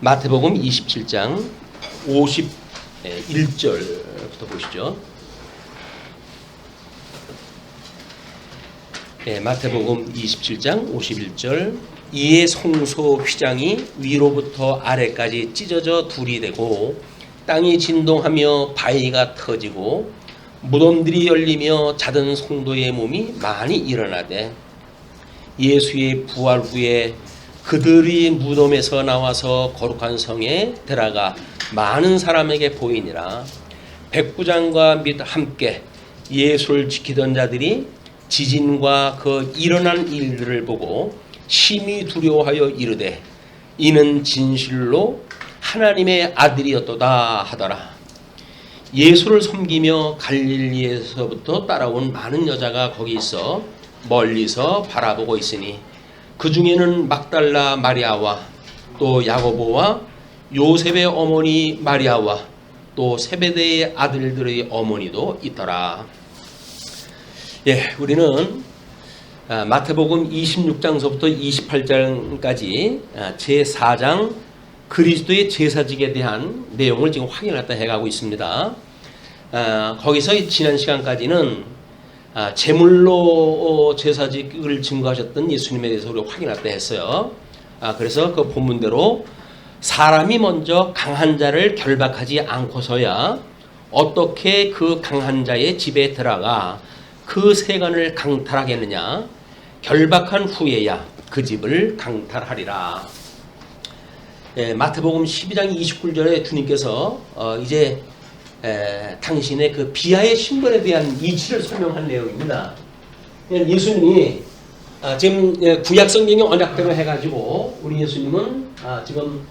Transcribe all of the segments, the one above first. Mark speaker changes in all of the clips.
Speaker 1: 마태복음 27장 51절부터 보시죠. 마태복음 27장 51절. 이에 송소 휘장이 위로부터 아래까지 찢어져 둘이 되고 땅이 진동하며 바위가 터지고 무덤들이 열리며 자던 성도의 몸이 많이 일어나되 예수의 부활 후에 그들이 무덤에서 나와서 거룩한 성에 들어가 많은 사람에게 보이니라. 백부장과 및 함께 예수를 지키던 자들이 지진과 그 일어난 일들을 보고 심히 두려워하여 이르되 이는 진실로 하나님의 아들이었도다 하더라. 예수를 섬기며 갈릴리에서부터 따라온 많은 여자가 거기 있어 멀리서 바라보고 있으니 그 중에는 막달라 마리아와 또 야고보와 요셉의 어머니 마리아와 또 세베대의 아들들의 어머니도 있더라. 우리는 마태복음 26장서부터 28장까지 제4장 그리스도의 제사직에 대한 내용을 지금 확인했다 해가고 있습니다. 거기서 지난 시간까지는 제물로 제사직을 증거하셨던 예수님에 대해서 우리가 확인했다 했어요. 그래서 그 본문대로 사람이 먼저 강한 자를 결박하지 않고서야 어떻게 그 강한 자의 집에 들어가 그 세간을 강탈하겠느냐. 결박한 후에야 그 집을 강탈하리라. 마태복음 12장 29절에 주님께서 이제 당신의 그 비하의 신분에 대한 이치를 설명한 내용입니다. 예수님이 지금 구약 성경의 언약대로 해가지고 우리 예수님은 지금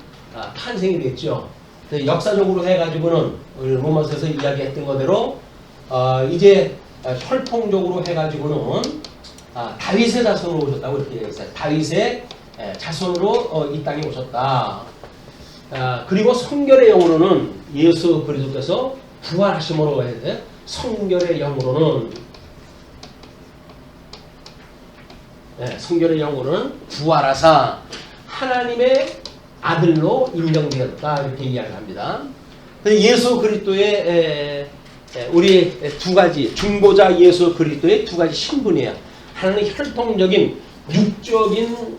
Speaker 1: 탄생이 됐죠. 역사적으로 해가지고는 우리 로마서에서 이야기했던 거대로 이제 혈통적으로 해가지고는 다윗의 자손으로 오셨다고 이렇게 얘기했어요. 다윗의 자손으로 이 땅에 오셨다. 그리고 성결의 영으로는 예수 그리스도께서 부활하심으로 해야 돼. 성결의 영으로는 성결의 영으로는 부활하사 하나님의 아들로 인정되었다 이렇게 이야기합니다. 예수 그리스도의 우리 두 가지 중보자 예수 그리스도의 두 가지 신분이에요. 하나는 혈통적인 육적인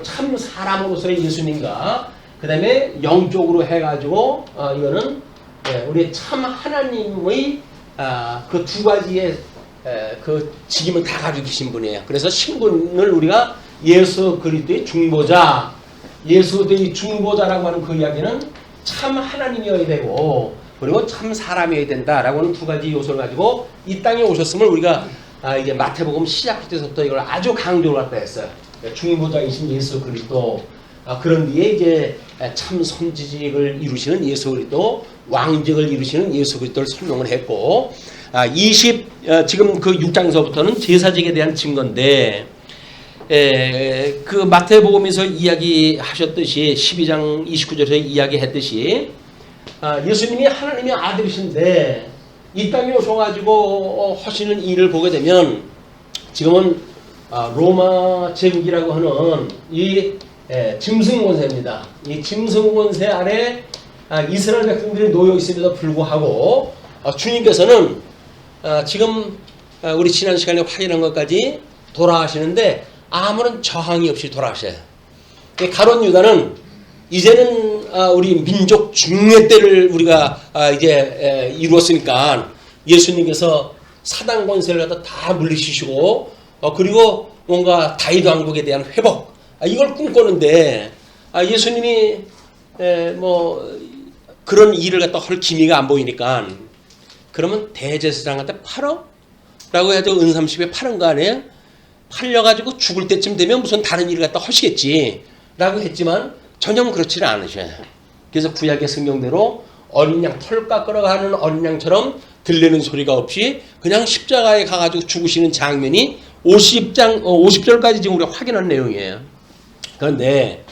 Speaker 1: 참 사람으로서의 예수님과 그 다음에 영적으로 해가지고 이거는 우리 참 하나님의 그 두 가지의 그 직임을 다 가지고 계신 분이에요. 그래서 신분을 우리가 예수 그리스도의 중보자, 예수 그리스도의 중보자라고 하는 그 이야기는 참 하나님이어야 되고 그리고 참 사람이어야 된다라고 하는 두 가지 요소를 가지고 이 땅에 오셨음을 우리가 이제 마태복음 시작 때부터 이걸 아주 강조를 갖다 했어요. 중보자이신 예수 그리스도. 그런 뒤에 이제 참 선지직을 이루시는 예수 그리스도, 왕직을 이루시는 예수 그리스도를 설명을 했고, 지금 그 6장서부터는 제사직에 대한 증거인데, 그 마태복음에서 이야기하셨듯이 12장 29절에서 이야기했듯이 예수님이 하나님의 아들이신데 이 땅에 오셔가지고 하시는 일을 보게 되면 지금은 로마 제국이라고 하는 이 짐승권세입니다. 이 짐승권세 아래 이스라엘 백성들이 놓여 있음에도 불구하고 주님께서는 지금 우리 지난 시간에 확인한 것까지 돌아가시는데 아무런 저항이 없이 돌아가셔요. 가룟 유다는 이제는 우리 민족 중의 때를 우리가 이제 이루었으니까 예수님께서 사단 권세를 갖다 다 물리치시고 그리고 뭔가 다윗 왕국에 대한 회복 이걸 꿈꾸는데 예수님이 뭐 그런 일을 갖다 할 기미가 안 보이니까 그러면 대제사장한테 팔어? 라고 해도 은삼십에 파는 거 아니에요? 팔려가지고 죽을 때쯤 되면 무슨 다른 일을 갖다 하시겠지 라고 했지만 전혀 그렇지는 않으셔요. 그래서 구약의 성경대로 어린 양 털 깎으러 가는 어린 양처럼 들리는 소리가 없이 그냥 십자가에 가가지고 죽으시는 장면이 50절까지 지금 우리가 확인한 내용이에요. 그런데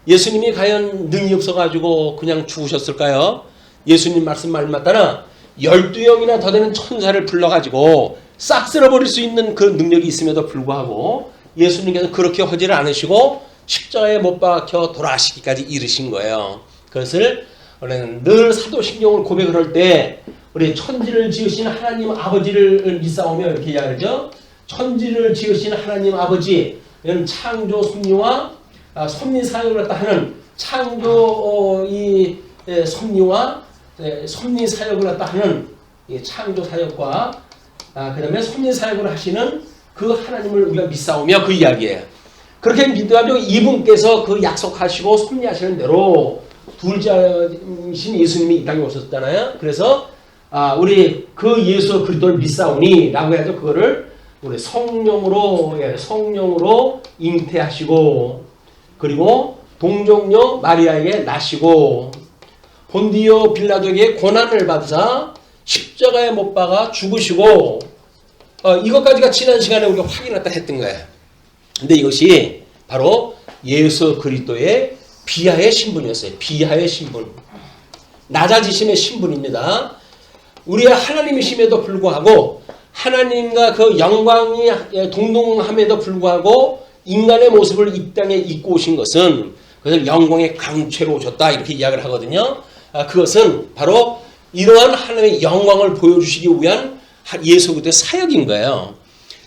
Speaker 1: 예수님이 과연 능력이 없어가지고 그냥 죽으셨을까요? 예수님 말씀 맞다나 12영이나 더 되는 천사를 불러가지고 싹 쓸어버릴 수 있는 그 능력이 있음에도 불구하고 예수님께서 그렇게 하지를 않으시고 십자가에 못 박혀 돌아가시기까지 이르신 거예요. 그것을 우리는 늘 사도신경을 고백을 할 때 우리 천지를 지으신 하나님 아버지를 믿사오며 이렇게 이야기하죠. 천지를 지으신 하나님 아버지, 이런 창조 섭리와 섭리 사역을 갖다 하는 창조 섭리와 섭리 사역을 갖다 하는 이 창조 사역과 그다음에 섭리 사역을 하시는 그 하나님을 우리가 믿사오며 그 이야기예요. 그렇게 믿어가지고 이분께서 그 약속하시고 섭리하시는 대로 둘째신 예수님이 이 땅에 오셨잖아요. 그래서 우리 그 예수 그리스도를 믿사오니라고 해서 그거를 우리 성령으로 잉태하시고 그리고 동정녀 마리아에게 나시고 본디오 빌라도에게 고난을 받으사 십자가에 못 박아 죽으시고 이것까지가 지난 시간에 우리가 확인했다 했던 거예요. 근데 이것이 바로 예수 그리스도의 비하의 신분이었어요. 비하의 신분. 낮아지심의 신분입니다. 우리의 하나님이심에도 불구하고 하나님과 그 영광이 동등함에도 불구하고 인간의 모습을 이 땅에 입고 오신 것은 그것을 영광의 강체로 오셨다 이렇게 이야기를 하거든요. 그것은 바로 이러한 하나님의 영광을 보여주시기 위한 예수 그리스도의 사역인 거예요.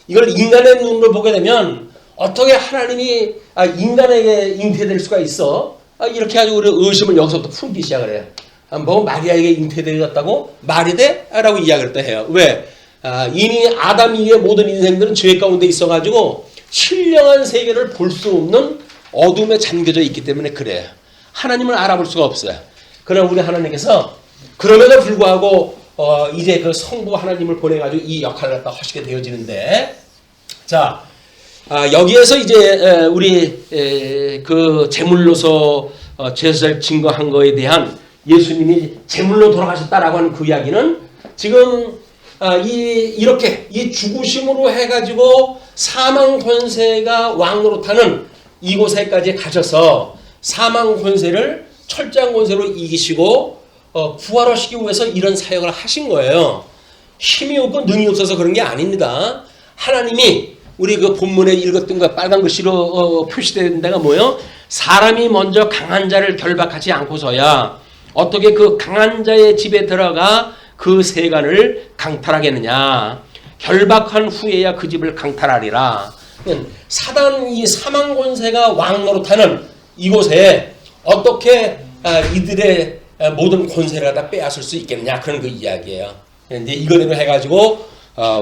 Speaker 1: 이걸 인간의 눈으로 보게 되면 어떻게 하나님이 인간에게 잉태될 수가 있어? 이렇게 가지고 우리 의심을 여기서부터 풀기 시작을 해요. 뭐 마리아에게 잉태되었다고? 말이 돼? 라고 이야기를 또 해요. 왜? 이미 아담 이후의 모든 인생들은 죄 가운데 있어가지고 신령한 세계를 볼 수 없는 어둠에 잠겨져 있기 때문에 그래요. 하나님을 알아볼 수가 없어요. 그러나 우리 하나님께서 그럼에도 불구하고 이제 그 성부 하나님을 보내가지고 이 역할을 갖다 하시게 되어지는데, 자 여기에서 이제 우리 그 제물로서 제사를 증거한 거에 대한 예수님이 제물로 돌아가셨다라고 하는 그 이야기는 지금 이렇게 이 죽으심으로 해가지고 사망 권세가 왕노릇하는 이곳에까지 가셔서 사망 권세를 철저한 권세로 이기시고 부활하시기 위해서 이런 사역을 하신 거예요. 힘이 없고 능이 없어서 그런 게 아닙니다. 하나님이 우리 그 본문에 읽었던 거 빨간 글씨로 표시된 데가 뭐예요? 사람이 먼저 강한 자를 결박하지 않고서야 어떻게 그 강한 자의 집에 들어가 그 세간을 강탈하겠느냐. 결박한 후에야 그 집을 강탈하리라. 사단 이 사망 권세가 왕노릇하는 이곳에 어떻게 이들의 모든 권세를 다 빼앗을 수 있겠느냐. 그런 그 이야기예요. 이제 이거대로 해가지고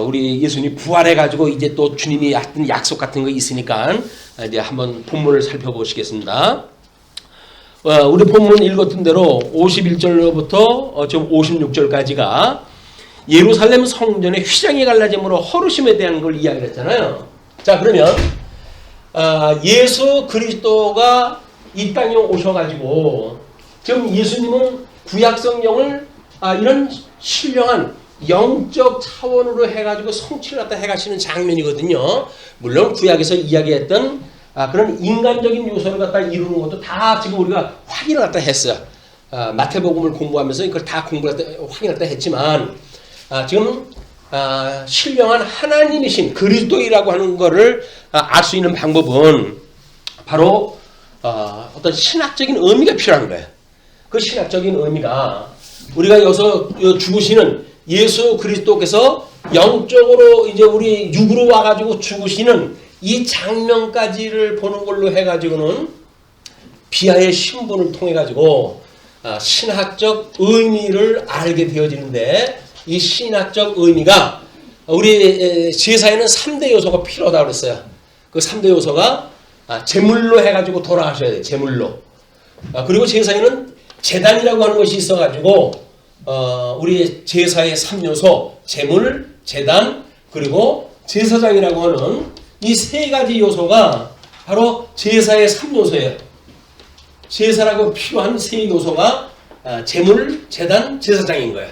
Speaker 1: 우리 예수님이 부활해가지고 이제 또 주님이 하신 약속 같은 거 있으니까 이제 한번 본문을 살펴보시겠습니다. 우리 본문 읽었던 대로 51절로부터 지금 56절까지가 예루살렘 성전의 휘장이 갈라짐으로 허루심에 대한 걸 이야기를 했잖아요. 자, 그러면 예수 그리스도가 이 땅에 오셔가지고 지금 예수님은 구약 성경을 이런 신령한 영적 차원으로 해가지고 성취를 갖다 해가시는 장면이거든요. 물론 구약에서 이야기했던 그런 인간적인 요소를 갖다 이루는 것도 다 지금 우리가 확인을 갖다 했어요. 마태복음을 공부하면서 이걸 다 확인을 갖다 했지만 지금 신령한 하나님이신 그리스도이라고 하는 것을 알 수 있는 방법은 바로 어떤 신학적인 의미가 필요한 거예요. 그 신학적인 의미가 우리가 여기서 죽으시는 예수 그리스도께서 영적으로 이제 우리 육으로 와가지고 죽으시는 이 장면까지를 보는 걸로 해가지고는 비하의 신분을 통해가지고 신학적 의미를 알게 되어지는데 이 신학적 의미가 우리 제사에는 3대 요소가 필요하다고 그랬어요. 그 3대 요소가 제물로 해가지고 돌아가셔야 돼요. 제물로. 그리고 제사에는 제단이라고 하는 것이 있어가지고 우리 제사의 3요소 제물, 제단, 그리고 제사장이라고 하는 이 세 가지 요소가 바로 제사의 3요소예요. 제사라고 필요한 세 요소가 제물, 제단, 제사장인 거예요.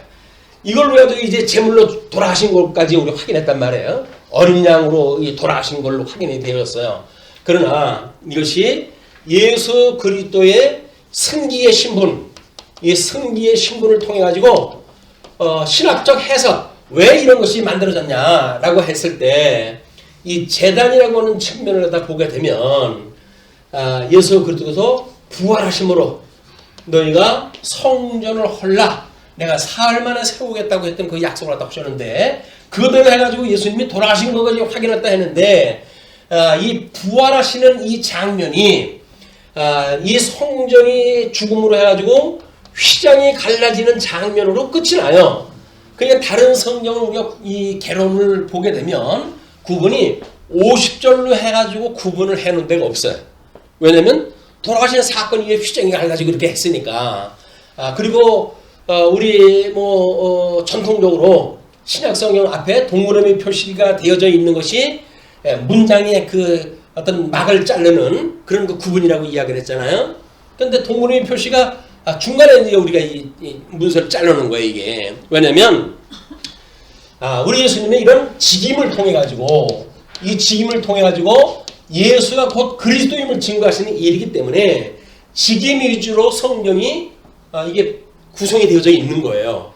Speaker 1: 이걸로 해도 이제 제물로 돌아가신 것까지 우리 확인했단 말이에요. 어린 양으로 돌아가신 걸로 확인이 되었어요. 그러나 이것이 예수 그리스도의 승기의 신분, 이 승기의 신분을 통해 가지고 신학적 해석, 왜 이런 것이 만들어졌냐라고 했을 때 이 제단이라고 하는 측면을 다 보게 되면 예수 그리스도께서 부활하심으로 너희가 성전을 헐라 내가 사흘 만에 세우겠다고 했던 그 약속을 갖다 하셨는데 그대로 해가지고 예수님이 돌아가신 거까지 확인했다 했는데 이 부활하시는 이 장면이 이 성전이 죽음으로 해가지고 휘장이 갈라지는 장면으로 끝이 나요. 그러니까 다른 성경을 우리가 이 개론을 보게 되면 구분이 50절로 해가지고 구분을 해놓은 데가 없어요. 왜냐면 돌아가시는 사건이 휘장이 갈라지고 이렇게 했으니까. 그리고 우리 전통적으로 신약 성경 앞에 동그라미 표시가 되어져 있는 것이 문장의 그 어떤 막을 자르는 그런 그 구분이라고 이야기를 했잖아요. 그런데 동그라미 표시가 중간에 이제 우리가 이 문서를 자르는 거예요, 이게. 왜냐면 우리 예수님의 이런 직임을 통해 가지고 이 직임을 통해 가지고 예수가 곧 그리스도임을 증거하시는 일이기 때문에 직임 위주로 성경이 이게 구성이 되어져 있는 거예요.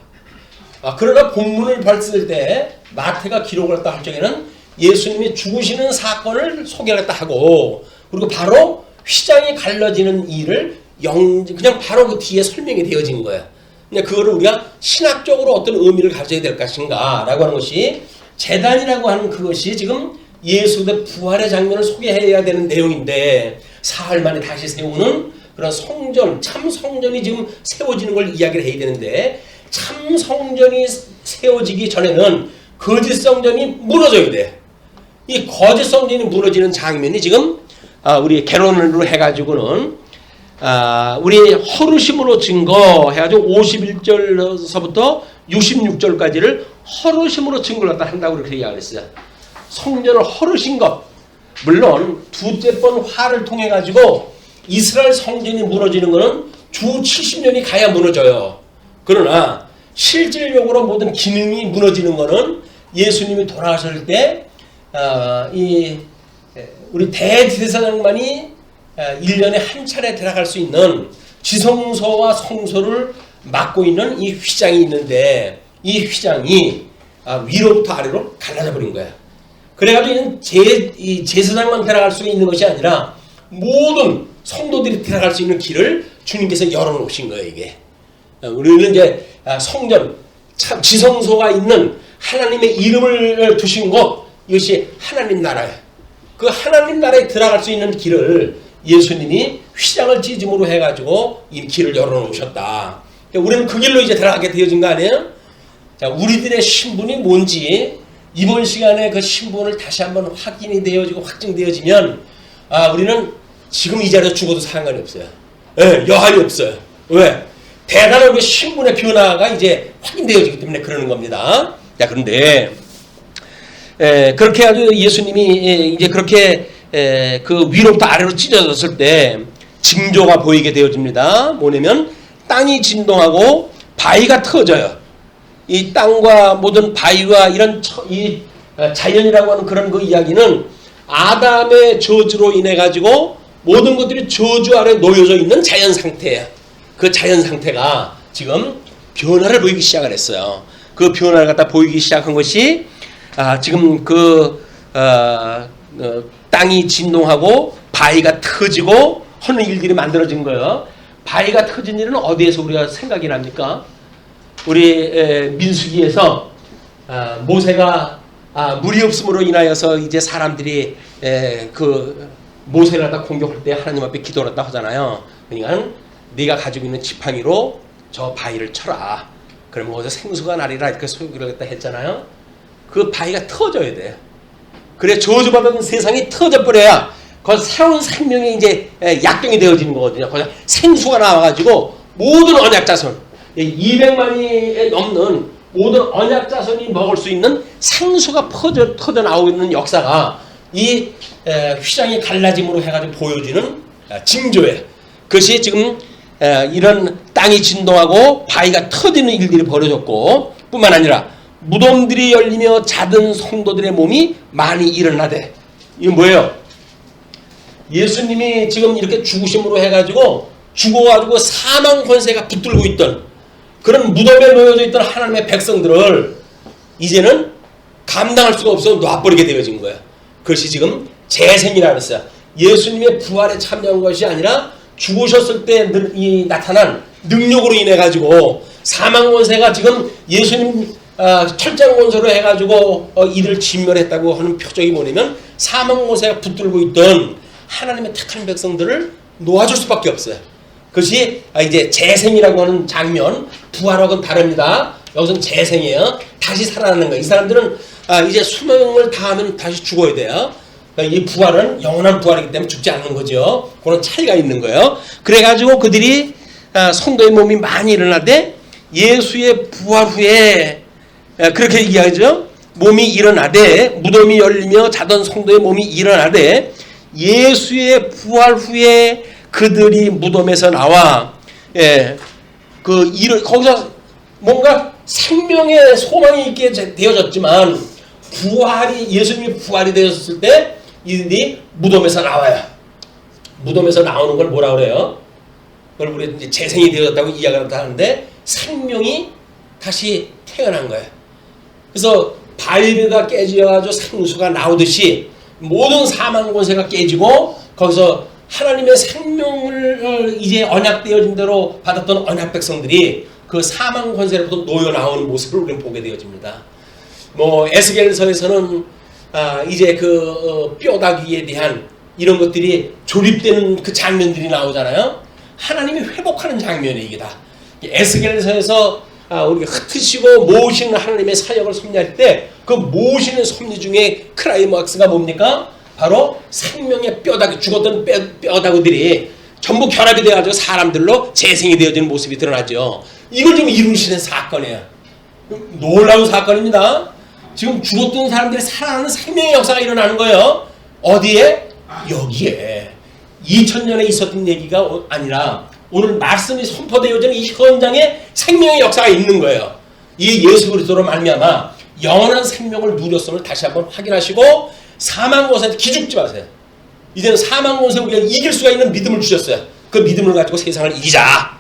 Speaker 1: 그러나 본문을 봤을 때 마태가 기록을 했다 할 적에는 예수님이 죽으시는 사건을 소개를 했다 하고 그리고 바로 휘장이 갈라지는 일을 그냥 바로 그 뒤에 설명이 되어진 거예요. 그냥 그거를 우리가 신학적으로 어떤 의미를 가져야 될 것인가 라고 하는 것이 제단이라고 하는 그것이 지금 예수의 부활의 장면을 소개해야 되는 내용인데 사흘 만에 다시 세우는 그런 성전, 참 성전이 지금 세워지는 걸 이야기를 해야 되는데 참 성전이 세워지기 전에는 거짓 성전이 무너져야 돼. 이 거짓 성전이 무너지는 장면이 지금 우리 개론으로 해가지고는 우리 허루심으로 증거 해가지고 51절서부터 66절까지를 허루심으로 증거를 한다고 그렇게 이야기했어요. 성전을 허루신 것. 물론 두째 번 화를 통해 가지고 이스라엘 성전이 무너지는 것은 주 70년이 가야 무너져요. 그러나 실질적으로 모든 기능이 무너지는 것은 예수님이 돌아가실 때 우리 대제사장만이 1년에 한 차례 들어갈 수 있는 지성소와 성소를 맡고 있는 이 휘장이 있는데 이 휘장이 위로부터 아래로 갈라져 버린 거야. 그래가지고 이 제사장만 들어갈 수 있는 것이 아니라 모든 성도들이 들어갈 수 있는 길을 주님께서 열어놓으신 거예요, 이게. 우리는 이제 성전, 참 지성소가 있는 하나님의 이름을 두신 곳, 이것이 하나님 나라예요. 그 하나님 나라에 들어갈 수 있는 길을 예수님이 휘장을 찢음으로 해가지고 이 길을 열어놓으셨다. 우리는 그 길로 이제 들어가게 되어진 거 아니에요? 자, 우리들의 신분이 뭔지 이번 시간에 그 신분을 다시 한번 확인이 되어지고 확증되어지면 우리는 지금 이 자리에서 죽어도 상관이 없어요. 여한이 없어요. 왜? 대단한 우리 신분의 변화가 이제 확인되어지기 때문에 그러는 겁니다. 자, 그런데 그렇게 아주 예수님이 이제 그렇게 그 위로부터 아래로 찢어졌을 때 징조가 보이게 되어집니다. 뭐냐면 땅이 진동하고 바위가 터져요. 이 땅과 모든 바위와 이런 이 자연이라고 하는 그런 그 이야기는 아담의 저주로 인해 가지고 모든 것들이 저주 아래 놓여져 있는 자연 상태예요. 그 자연 상태가 지금 변화를 보이기 시작을 했어요. 그 변화를 갖다 보이기 시작한 것이 지금 그 땅이 진동하고 바위가 터지고 하는 일들이 만들어진 거예요. 바위가 터진 일은 어디에서 우리가 생각이 납니까? 우리 민수기에서 모세가 물이 없음으로 인하여서 이제 사람들이 그 모세를 갖다 공격할 때 하나님 앞에 기도를 했다 하잖아요. 그러니까 네가 가지고 있는 지팡이로 저 바위를 쳐라. 그러면 거기서 생수가 나리라 이렇게 소유를 했다 했잖아요. 그 바위가 터져야 돼요. 그래 저주받은 세상이 터져버려야 그 새로운 생명이 이제 약경이 되어지는 거거든요. 거기서 생수가 나와가지고 모든 언약자손 200만이 넘는 모든 언약자손이 먹을 수 있는 생수가 터져 나오고 있는 역사가 이 휘장이 갈라짐으로 해가지고 보여주는 징조예요. 그것이 지금 이런 땅이 진동하고 바위가 터지는 일들이 벌어졌고 뿐만 아니라 무덤들이 열리며 자든 성도들의 몸이 많이 일어나되 이건 뭐예요? 예수님이 지금 이렇게 죽으심으로 해가지고 죽어가지고 사망 권세가 붙들고 있던 그런 무덤에 놓여져 있던 하나님의 백성들을 이제는 감당할 수가 없어 놔버리게 되어진 거예요. 그것이 지금 재생이라고 했어요. 예수님의 부활에 참여한 것이 아니라 죽으셨을 때 나타난 능력으로 인해 가지고 사망 권세가 지금 예수님 철장 권세로 해가지고 이들 진멸했다고 하는 표적이 뭐냐면 사망 권세가 붙들고 있던 하나님의 택한 백성들을 놓아줄 수밖에 없어요. 그것이 이제 재생이라고 하는 장면, 부활하고는 다릅니다. 여기서는 재생이에요. 다시 살아나는 거예요. 이 사람들은 이제 수명을 다하면 다시 죽어야 돼요. 이 부활은 영원한 부활이기 때문에 죽지 않는 거죠. 그런 차이가 있는 거예요. 그래가지고 그들이 성도의 몸이 많이 일어나되 예수의 부활 후에 그렇게 이야기하죠. 몸이 일어나되 무덤이 열리며 자던 성도의 몸이 일어나되 예수의 부활 후에 그들이 무덤에서 나와 거기서 뭔가 생명의 소망이 있게 되어졌지만 예수님이 부활이 되었을 때 이들이 무덤에서 나와요. 무덤에서 나오는 걸 뭐라 그래요? 그걸 우리 이제 재생이 되어졌다고 이야기를 하는데 생명이 다시 태어난 거예요. 그래서 바위가 깨져가지고 생수가 나오듯이 모든 사망 권세가 깨지고 거기서 하나님의 생명을 이제 언약되어진 대로 받았던 언약 백성들이 그 사망 권세로부터 놓여 나오는 모습을 우리는 보게 되어집니다. 에스겔서에서는 이제 뼈다귀에 대한 이런 것들이 조립되는 그 장면들이 나오잖아요. 하나님이 회복하는 장면이 이게 다. 에스겔서에서 우리가 흩으시고 모으시는 하나님의 사역을 섭리할 때 그 모으시는 섭리 중에 크라이막스가 뭡니까? 바로 생명의 뼈다귀, 죽었던 뼈다귀들이 전부 결합이 되어가지고 사람들로 재생이 되어지는 모습이 드러나죠. 이걸 지금 이루시는 사건이에요. 놀라운 사건입니다. 지금 죽었던 사람들이 살아나는 생명의 역사가 일어나는 거예요. 어디에? 여기에. 2000년에 있었던 얘기가 아니라 오늘 말씀이 선포되어지는 이 현장에 생명의 역사가 있는 거예요. 이 예수 그리스도로 말미암아 영원한 생명을 누렸음을 다시 한번 확인하시고 사망 권세한테 기죽지 마세요. 이제는 사망 권세 우리가 이길 수가 있는 믿음을 주셨어요. 그 믿음을 가지고 세상을 이기자.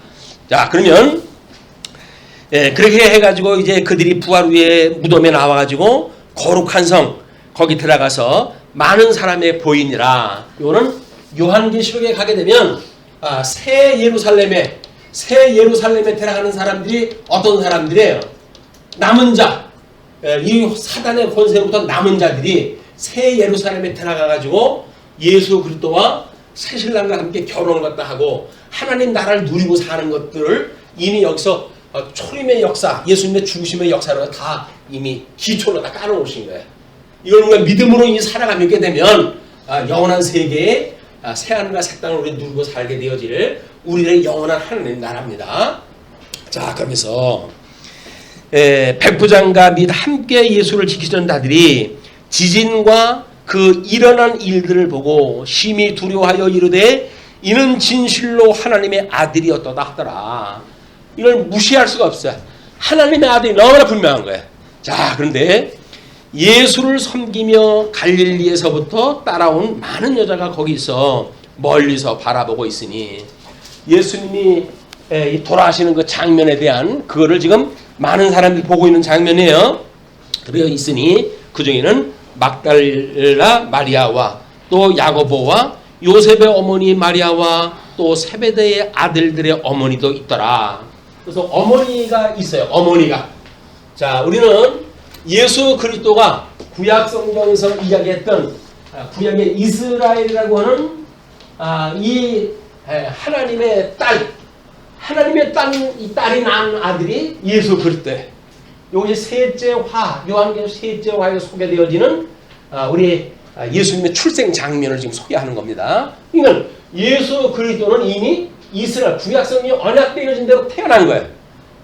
Speaker 1: 자, 그러면 그렇게 해가지고 이제 그들이 부활 후에 무덤에 나와가지고 거룩한 성 거기 들어가서 많은 사람의 보이니라. 이거는 요한계시록에 가게 되면 새 예루살렘에 들어가는 사람들이 어떤 사람들이에요? 남은 자, 이 사단의 권세로부터 남은 자들이 새 예루살렘에 들어가가지고 예수 그리스도와 새신랑과 함께 결혼을 갖다 하고 하나님 나라를 누리고 사는 것들을 이미 여기서 초림의 역사, 예수님의 죽으심의 역사로 다 이미 기초로 다 깔아놓으신 거예요. 이걸 우리가 믿음으로 이 살아가게 되면 영원한 세계에 새하늘과 새 땅을 우리 누리고 살게 되어질 우리의 영원한 하나님 나라입니다. 자, 그러면서 백부장과 및 함께 예수를 지키던 자들이 지진과 그 일어난 일들을 보고 심히 두려워하여 이르되 이는 진실로 하나님의 아들이었도다 하더라. 이걸 무시할 수가 없어요. 하나님의 아들이 너무나 분명한 거예요. 자, 그런데 예수를 섬기며 갈릴리에서부터 따라온 많은 여자가 거기서 멀리서 바라보고 있으니 예수님이 돌아가시는 그 장면에 대한 그거를 지금 많은 사람들이 보고 있는 장면이에요. 되어 있으니 그 중에는 막달라 마리아와 또 야고보와 요셉의 어머니 마리아와 또 세베대의 아들들의 어머니도 있더라. 그래서 어머니가 있어요. 어머니가. 자, 우리는 예수 그리스도가 구약 성경에서 이야기했던 구약의 이스라엘이라고 하는 이 하나님의 딸이 낳은 아들이 예수 그리스도예요. 여기 셋째 화, 요한계시록 셋째 화에 소개되어지는 우리 예수님의 출생 장면을 지금 소개하는 겁니다. 그러니까 예수 그리스도는 이미 이스라엘 구약성이 언약되어진 대로 태어난 거예요.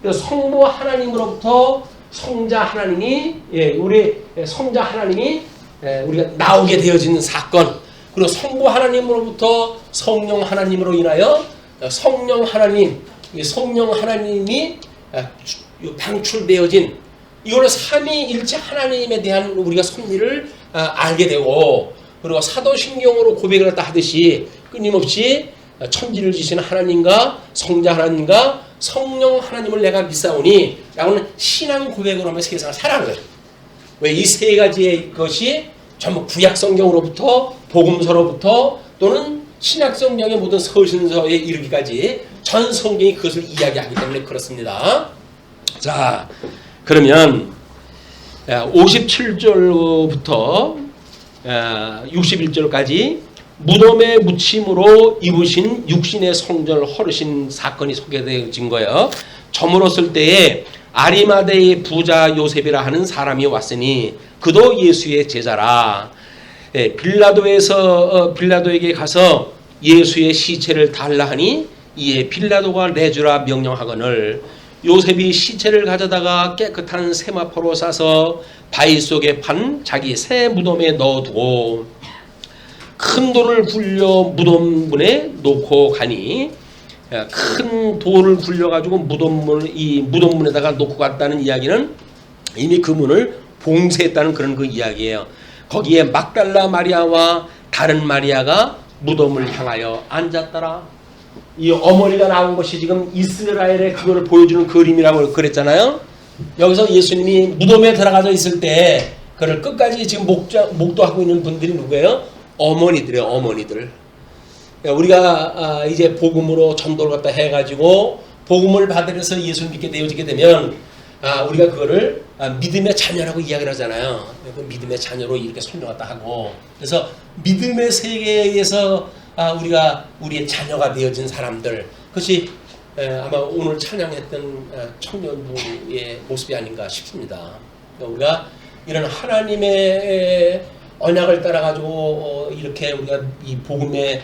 Speaker 1: 그래서 성부 하나님으로부터 성자 하나님이 우리 성자 하나님이 우리가 나오게 되어지는 사건, 그리고 성부 하나님으로부터 성령 하나님으로 인하여 성령 하나님이 방출되어진 이걸로 삼위일체 하나님에 대한 우리가 섭리를 알게 되고, 그리고 사도신경으로 고백을 했다 하듯이 끊임없이 천지를 지시는 하나님과 성자 하나님과 성령 하나님을 내가 믿사오니 라고는 신앙 고백으로 하면 세상을 살아가는 거예요. 왜 이 세 가지의 것이 전부 구약 성경으로부터 복음서로부터 또 또는 신약성경의 모든 서신서에 이르기까지 전 성경이 그것을 이야기하기 때문에 그렇습니다. 자, 그러면 57절부터 61절까지 무덤에 묻힘으로 입으신 육신의 성전을 헐으신 사건이 소개되어진 거예요. 저물었을 때에 아리마대의 부자 요셉이라 하는 사람이 왔으니 그도 예수의 제자라. 빌라도에게 가서 예수의 시체를 달라 하니 이에 빌라도가 내주라 명령하거늘 요셉이 시체를 가져다가 깨끗한 세마포로 싸서 바위 속에 판 자기 새 무덤에 넣어두고 큰 돌을 굴려 무덤문에 놓고 가니 큰 돌을 굴려가지고 무덤문에다가 놓고 갔다는 이야기는 이미 그 문을 봉쇄했다는 그런 그 이야기예요. 거기에 막달라 마리아와 다른 마리아가 무덤을 향하여 앉았더라. 이 어머니가 나온 것이 지금 이스라엘의 그거를 보여주는 그림이라고 그랬잖아요. 여기서 예수님이 무덤에 들어가서 있을 때 그를 끝까지 지금 목도하고 있는 분들이 누구예요? 어머니들이에요. 어머니들. 우리가 이제 복음으로 전도를 갖다 해가지고 복음을 받으면서 예수를 믿게 되어지게 되면 우리가 그거를 믿음의 자녀라고 이야기를 하잖아요. 그 믿음의 자녀로 이렇게 설명했다 하고, 그래서 믿음의 세계에서 우리가 우리의 자녀가 되어진 사람들, 그것이 아마 오늘 찬양했던 청년부의 모습이 아닌가 싶습니다. 우리가 이런 하나님의 언약을 따라가지고 이렇게 우리가 이 복음에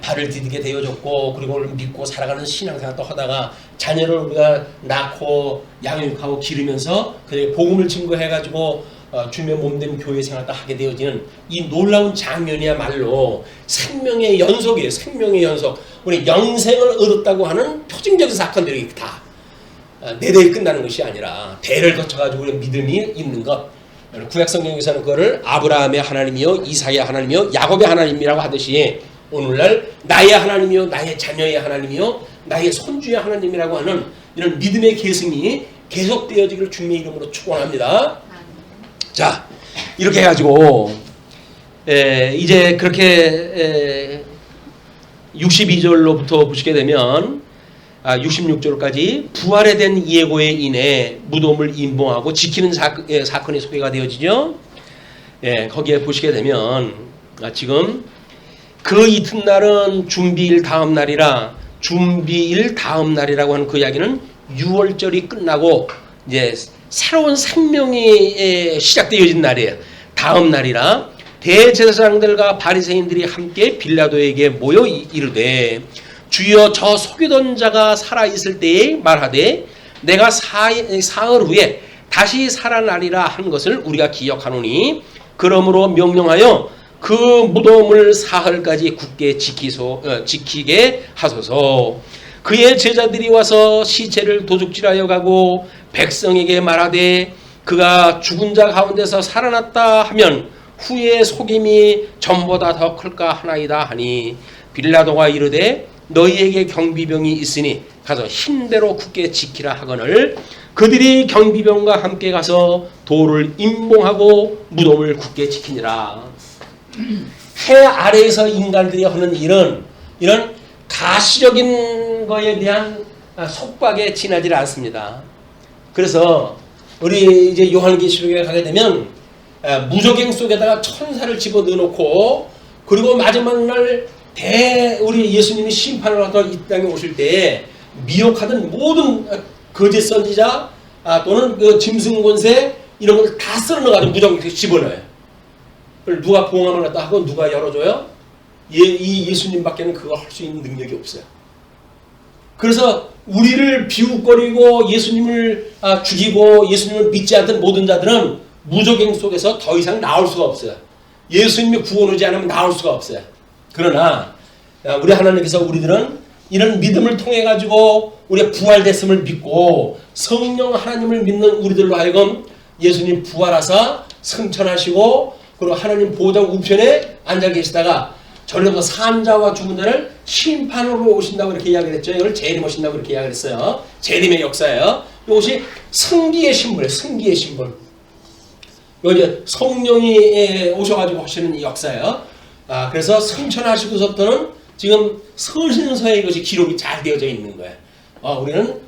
Speaker 1: 발을 디디게 되어졌고, 그리고 믿고 살아가는 신앙생활도 하다가 자녀를 우리가 낳고 양육하고 기르면서 그 복음을 증거해가지고 주님의 몸된 교회 생활도 하게 되어지는 이 놀라운 장면이야말로 생명의 연속이에요. 생명의 연속. 우리 영생을 얻었다고 하는 표징적인 사건들이 다 내 대에 끝나는 것이 아니라 대를 거쳐가지고 우리 믿음이 있는 것. 구약성경에서는 그거를 아브라함의 하나님이요 이삭의 하나님이요 야곱의 하나님이라고 하듯이 오늘날 나의 하나님이요 나의 자녀의 하나님이요 나의 손주의 하나님이라고 하는 이런 믿음의 계승이 계속되어지기를 주님의 이름으로 축원합니다. 자, 이렇게 해가지고 이제 그렇게 62절로부터 보시게 되면 66절까지 부활에 된 예고에 인해 무덤을 임봉하고 지키는 사건이 소개가 되어지죠. 거기에 보시게 되면 지금 그 이튿날은 준비일 다음 날이라, 준비일 다음 날이라고 하는 그 이야기는 6월절이 끝나고 이제 새로운 생명이 시작되어진 날이에요. 다음 날이라 대제사장들과 바리새인들이 함께 빌라도에게 모여 이르되 주여 저 속이던 자가 살아있을 때에 말하되 내가 사흘 후에 다시 살아나리라 한 것을 우리가 기억하노니 그러므로 명령하여 그 무덤을 사흘까지 굳게 지키게 하소서. 그의 제자들이 와서 시체를 도둑질하여 가고 백성에게 말하되 그가 죽은 자 가운데서 살아났다 하면 후에 속임이 전보다 더 클까 하나이다 하니 빌라도가 이르되 너희에게 경비병이 있으니 가서 힘대로 굳게 지키라 하거늘 그들이 경비병과 함께 가서 돌을 임봉하고 무덤을 굳게 지키니라. 해 아래에서 인간들이 하는 이런 가시적인 거에 대한 속박에 지나지 않습니다. 그래서 우리 이제 요한계시록에 가게 되면 무저갱 속에다가 천사를 집어 넣어놓고 그리고 마지막 날 우리 예수님이 심판을 하러 이 땅에 오실 때 미혹하던 모든 거짓 선지자 또는 그 짐승 권세 이런 걸 다 썰어넣어가지고 무저갱에 집어넣어요. 그걸 누가 봉함을 했다 하고 누가 열어줘요? 이 예수님밖에는 그거 할 수 있는 능력이 없어요. 그래서 우리를 비웃거리고 예수님을 죽이고 예수님을 믿지 않던 모든 자들은 무저갱 속에서 더 이상 나올 수가 없어요. 예수님이 구원하지 않으면 나올 수가 없어요. 그러나 우리 하나님께서 우리들은 이런 믿음을 통해 가지고 우리의 부활됐음을 믿고 성령 하나님을 믿는 우리들로 하여금 예수님 부활하사 승천하시고 그리고 하나님 보좌 우편에 앉아 계시다가 저녁 산자와 죽은 자를 심판으로 오신다고 이렇게 이야기를 했죠. 이걸 재림 오신다고 이렇게 이야기를 했어요. 재림의 역사예요. 이것이 승기의 신분이에요. 승기의 신분. 이제 성령이 오셔가지고 하시는 이 역사예요. 그래서 승천하시고서부터는 지금 서신서에 이것이 기록이 잘 되어져 있는 거예요. 우리는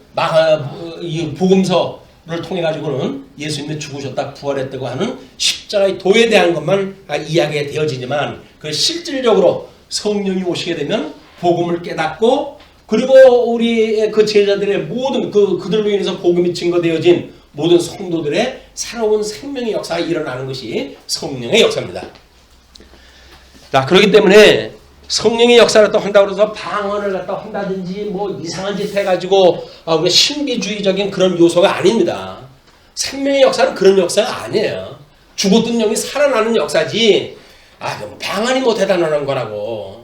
Speaker 1: 이 복음서를 통해 가지고는 예수님이 죽으셨다 부활했다고 하는 십자가의 도에 대한 것만 이야기가 되어지지만 그 실질적으로 성령이 오시게 되면 복음을 깨닫고 그리고 우리 그 제자들의 모든 그들로 인해서 복음이 증거되어진 모든 성도들의 새로운 생명의 역사가 일어나는 것이 성령의 역사입니다. 자, 그렇기 때문에 성령의 역사를 또 한다고 해서 방언을 갖다 한다든지 뭐 이상한 짓 해가지고 우리가 신비주의적인 그런 요소가 아닙니다. 생명의 역사는 그런 역사가 아니에요. 죽었던 영이 살아나는 역사지. 뭐 방언이 뭐 대단한 거라고.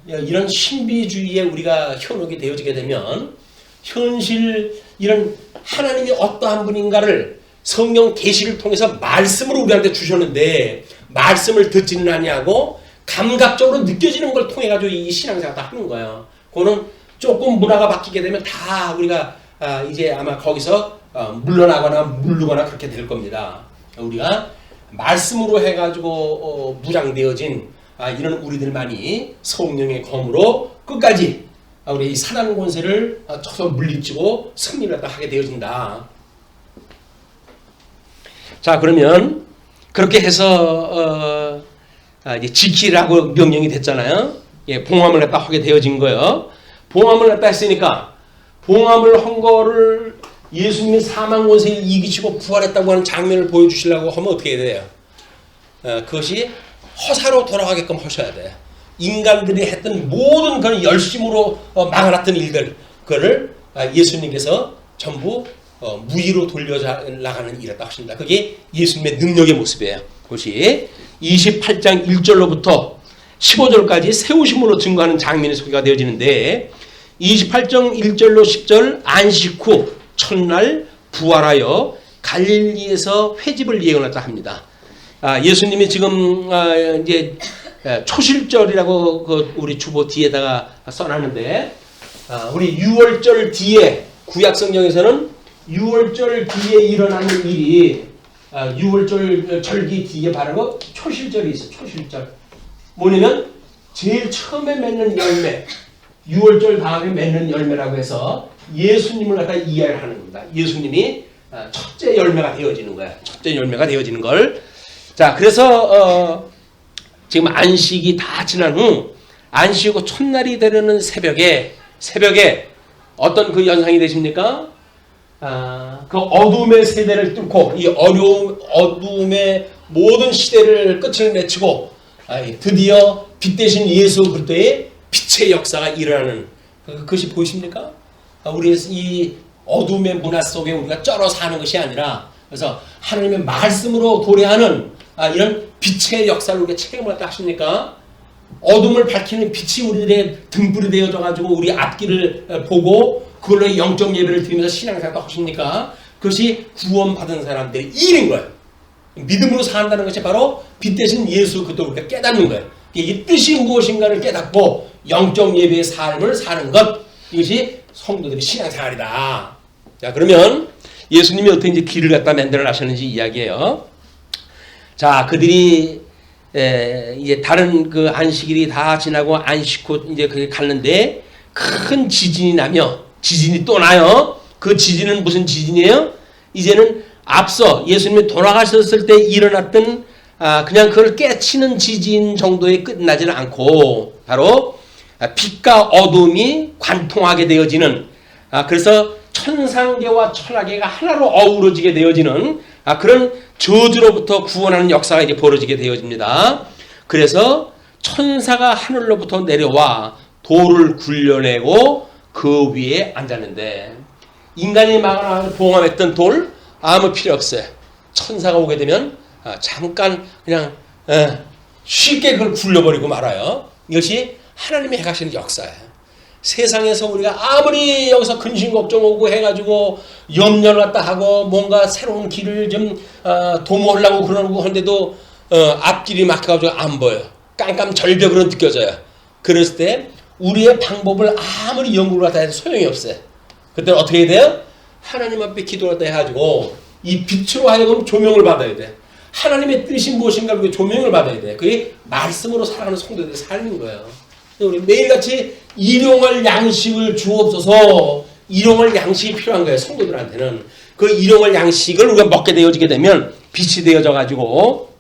Speaker 1: 이런 신비주의에 우리가 현혹이 되어지게 되면 현실 이런 하나님이 어떠한 분인가를 성령 계시를 통해서 말씀으로 우리한테 주셨는데 말씀을 듣지는 아니하고 감각적으로 느껴지는 걸 통해 가지고 이 신앙생활 다 하는 거예요. 그거는 조금 문화가 바뀌게 되면 다 우리가 이제 아마 거기서 물러나거나 물르거나 그렇게 될 겁니다. 우리가 말씀으로 해가지고 무장되어진 이런 우리들만이 성령의 검으로 끝까지 우리 이 사단 권세를 쳐서 물리치고 승리를 하게 되어진다. 자, 그러면 그렇게 해서 이제 지키라고 명령이 됐잖아요. 예, 봉함을 갖다 하게 되어진 거예요. 봉함을 갖다 했으니까 봉함을 한 거를 예수님이 사망 권세를 이기시고 부활했다고 하는 장면을 보여주시려고 하면 어떻게 해야 돼요? 그것이 허사로 돌아가게끔 하셔야 돼요. 인간들이 했던 모든 그런 열심으로 막아놨던 일들, 그거를 예수님께서 전부 무의로 돌려나가는 일을 하신다. 그게 예수님의 능력의 모습이에요. 그것이 28장 1절로부터 15절까지 세우심으로 증거하는 장면의 소개가 되어지는데 28장 1절로 10절 안식 후 첫날 부활하여 갈릴리에서 회집을 예언했다 합니다. 예수님이 지금 이제 초실절이라고 그 우리 주보 뒤에다가 써놨는데 우리 6월절 뒤에 구약 성경에서는 6월절 뒤에 일어나는 일이 6월절 절기 뒤에 바르고 초실절이 있어요. 초실절. 뭐냐면 제일 처음에 맺는 열매 6월절 다음에 맺는 열매라고 해서 예수님을 갖다 이해를 하는 겁니다. 예수님이 첫째 열매가 되어지는 거야. 첫째 열매가 되어지는 걸. 자, 그래서 지금 안식이 다 지난 후 안식 후 첫날이 되려는 새벽에 어떤 그 연상이 되십니까? 그 어둠의 세대를 뚫고 이 어둠의 모든 시대를 끝을 맺히고 드디어 빛 대신 예수 그리스도의 빛의 역사가 일어나는 그것이 보이십니까? 우리 이 어둠의 문화 속에 우리가 쩔어 사는 것이 아니라 그래서 하나님의 말씀으로 도래하는 이런 빛의 역사를 우리가 체험을 할 하십니까? 어둠을 밝히는 빛이 우리들의 등불이 되어져 가지고 우리 앞길을 보고 그걸로 영적 예배를 드리면서 신앙생활도 하십니까? 그것이 구원받은 사람들의 일인 거예요. 믿음으로 산다는 것이 바로 빛 대신 예수 그리스도를 우리가 깨닫는 거예요. 이 뜻이 무엇인가를 깨닫고 영적 예배의 삶을 사는 것, 이것이 성도들의 신앙생활이다. 자, 그러면 예수님이 어떻게 이제 길을 갖다 만들어 나셨는지 이야기해요. 자, 그들이 이제 다른 그 안식일이 다 지나고 안식 후 이제 그게 갔는데 큰 지진이 나며 지진이 또 나요. 그 지진은 무슨 지진이에요? 이제는 앞서 예수님이 돌아가셨을 때 일어났던 그냥 그걸 깨치는 지진 정도에 끝나지는 않고 바로 빛과 어둠이 관통하게 되어지는 그래서 천상계와 천하계가 하나로 어우러지게 되어지는 그런 저주로부터 구원하는 역사가 이제 벌어지게 되어집니다. 그래서 천사가 하늘로부터 내려와 돌을 굴려내고 그 위에 앉았는데 인간이 막아나가서 봉함했던 돌 아무 필요 없어요. 천사가 오게 되면 잠깐 그냥 쉽게 그걸 굴려버리고 말아요. 이것이 하나님이 해가시는 역사예요. 세상에서 우리가 아무리 여기서 근심 걱정하고 해가지고 염려를 갖다 하고 뭔가 새로운 길을 좀 도모하려고 그러고 하는데도 앞길이 막혀가지고 안 보여요. 깜깜절벽으로 느껴져요. 그랬을 때 우리의 방법을 아무리 연구를 갖다 해도 소용이 없어요. 그때 어떻게 해야 돼요? 하나님 앞에 기도를 갖다 해가지고 이 빛으로 하여금 조명을 받아야 돼. 하나님의 뜻이 무엇인가를 우리가 조명을 받아야 돼. 그게 말씀으로 살아가는 성도들의 삶인 거예요. 우리 매일같이 일용할 양식을 주옵소서. 일용할 양식이 필요한 거예요. 성도들한테는. 그 일용할 양식을 우리가 먹게 되어지게 되면 빛이 되어져 가지고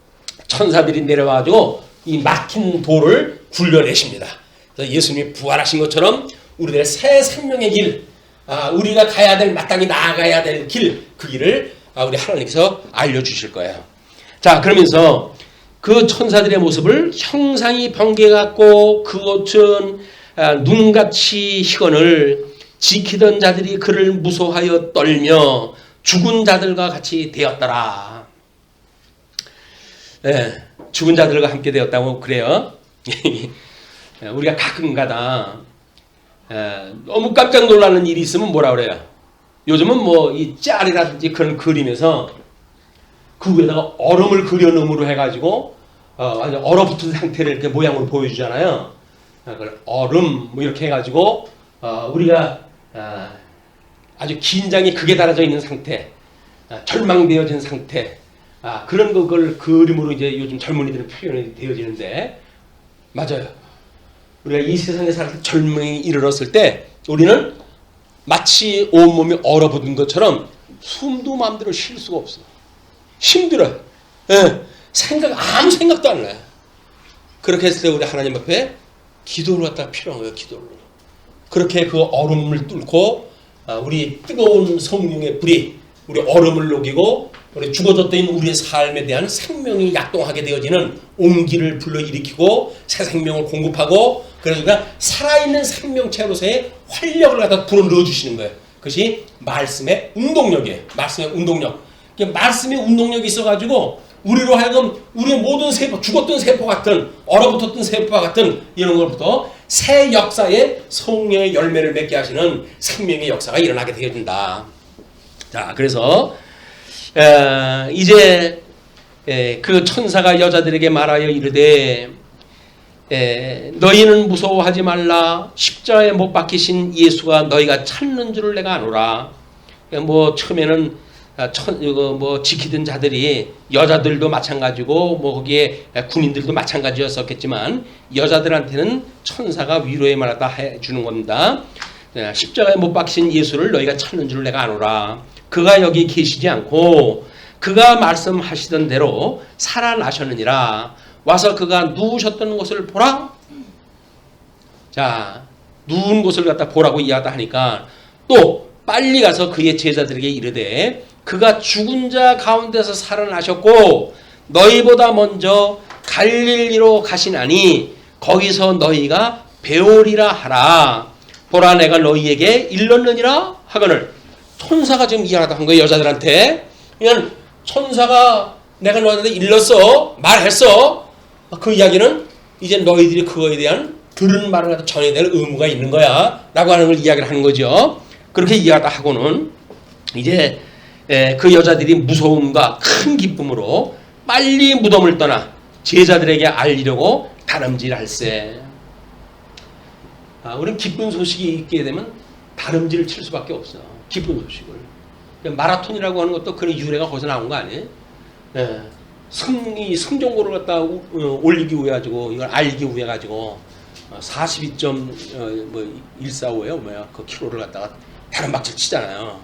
Speaker 1: 천사들이 내려와가지고 이 막힌 돌을 굴려내십니다. 그래서 예수님이 부활하신 것처럼 우리들의 새 생명의 길, 우리가 가야 될, 마땅히 나아가야 될 길, 그 길을 우리 하나님께서 알려주실 거예요. 자, 그러면서 그 천사들의 모습을 형상이 번개같고 그 옷은 눈같이 희건을 지키던 자들이 그를 무서워하여 떨며 죽은 자들과 같이 되었더라. 네, 죽은 자들과 함께 되었다고 그래요. 우리가 가끔가다 너무 깜짝 놀라는 일이 있으면 뭐라 그래요? 요즘은 뭐 이 짤이라든지 그런 그림에서 그 위에다가 얼음을 그려놓음으로 해가지고 완전 얼어붙은 상태를 이렇게 모양으로 보여주잖아요. 그걸 얼음 뭐 이렇게 해가지고 우리가 아주 긴장이 극에 달아져 있는 상태, 절망되어진 상태, 그런 그걸 그림으로 이제 요즘 젊은이들은 표현이 되어지는데, 맞아요. 우리가 이 세상에 살아서 절망이 이르렀을 때 우리는 마치 온몸이 얼어붙은 것처럼 숨도 마음대로 쉴 수가 없어. 힘들어요. 예. 아무 생각도 안 나요. 그렇게 했을 때 우리 하나님 앞에 기도를 갖다가 필요한 거예요. 기도를. 그렇게 그 얼음을 뚫고 우리 뜨거운 성령의 불이 우리 얼음을 녹이고 우리 죽어졌던 우리의 삶에 대한 생명이 약동하게 되어지는 온기를 불러일으키고 새 생명을 공급하고, 그러니까 살아있는 생명체로서의 활력을 갖다 불어넣어 주시는 거예요. 그것이 말씀의 운동력이에요. 말씀의 운동력. 말씀의 운동력이 있어가지고 우리로 하여금 우리의 모든 세포, 죽었던 세포 같은, 얼어붙었던 세포와 같은 이런 것부터 새 역사의 성령의 열매를 맺게 하시는 생명의 역사가 일어나게 되어진다. 자, 그래서 이제 그 천사가 여자들에게 말하여 이르되 너희는 무서워하지 말라. 십자가에 못 박히신 예수가 너희가 찾는 줄을 내가 아노라. 뭐 처음에는 뭐 지키던 자들이 여자들도 마찬가지고 뭐 거기에 군인들도 마찬가지였었겠지만 여자들한테는 천사가 위로의 말을 다 해주는 겁니다. 십자가에 못 박히신 예수를 너희가 찾는 줄을 내가 아노라. 그가 여기 계시지 않고 그가 말씀하시던 대로 살아나셨느니라. 와서 그가 누우셨던 곳을 보라. 자, 누운 곳을 갖다 보라고 이야기하다 하니까 또 빨리 가서 그의 제자들에게 이르되 그가 죽은 자 가운데서 살아나셨고 너희보다 먼저 갈릴리로 가시나니 거기서 너희가 배우리라 하라. 보라, 내가 너희에게 일렀느니라 하거늘. 천사가 지금 이야기하다 한 거예요. 여자들한테. 그냥 천사가 내가 너희한테 일렀어, 말했어. 그 이야기는 이제 너희들이 그거에 대한 들은 말을 갖다 전해야 될 의무가 있는 거야 라고 하는 걸 이야기를 하는 거죠. 그렇게 이야기하다 하고는 이제 그 여자들이 무서움과 큰 기쁨으로 빨리 무덤을 떠나 제자들에게 알리려고 다름질할세. 우리는 기쁜 소식이 있게 되면 다름질을 칠 수밖에 없어. 기쁜 소식을. 마라톤이라고 하는 것도 그런 유래가 거기서 나온 거 아니에요? 승종고를 갖다 올리기 위해 가지고 이걸 알기 위해 가지고 42.145예요, 뭐야 그 키로를 갖다가 다른박질 치잖아요.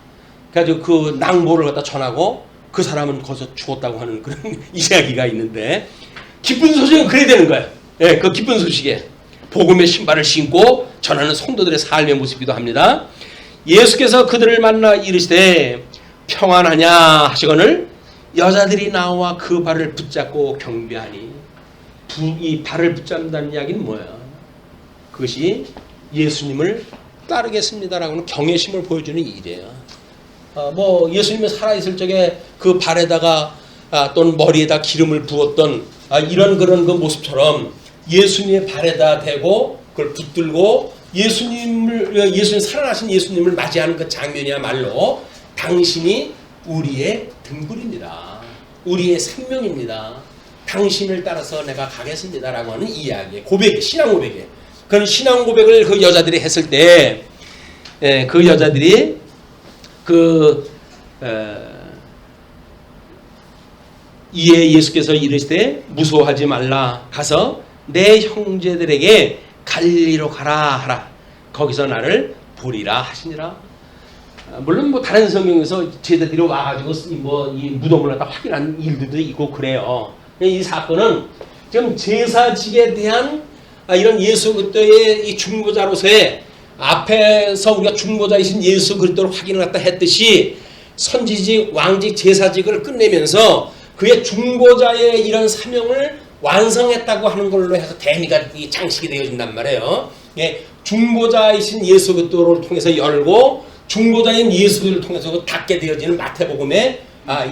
Speaker 1: 그래가지고 그 낭보를 갖다 전하고 그 사람은 거기서 죽었다고 하는 그런 이야기가 있는데, 기쁜 소식은 그래야 되는 거예요. 예, 그 기쁜 소식에 복음의 신발을 신고 전하는 성도들의 삶의 모습이기도 합니다. 예수께서 그들을 만나 이르시되 평안하냐 하시거늘 여자들이 나와 그 발을 붙잡고 경배하니. 이 발을 붙잡는다는 이야기는 뭐야? 그것이 예수님을 따르겠습니다라고는 경외심을 보여주는 일이에요. 뭐 예수님이 살아있을 적에 그 발에다가 또는 머리에다 기름을 부었던 이런 그런 그 모습처럼 예수님의 발에다 대고 그걸 붙들고 예수님 살아나신 예수님을 맞이하는 그 장면이야말로 당신이 우리의 등불입니다. 우리의 생명입니다. 당신을 따라서 내가 가겠습니다라고 하는 이야기, 고백, 신앙 고백이에요. 그런 신앙 고백을 그 여자들이 했을 때, 그 여자들이 이에 예수께서 이르시되 무서워하지 말라. 가서 내 형제들에게 갈릴리로 가라 하라. 거기서 나를 보리라 하시니라. 물론 뭐 다른 성경에서 제자들이 와가지고 이 무덤을 갖다 확인한 일들도 있고 그래요. 이 사건은 지금 제사직에 대한 이런 예수 그리스도의 이 중보자로서의 앞에서 우리가 중보자이신 예수 그리스도를 확인을 갖다 했듯이 선지직, 왕직, 제사직을 끝내면서 그의 중보자의 이런 사명을 완성했다고 하는 걸로 해서 대미가 장식이 되어진단 말이에요. 예, 중보자이신 예수 그리스도를 통해서 열고 중보자인 예수를 통해서 닫게 되어지는 마태복음의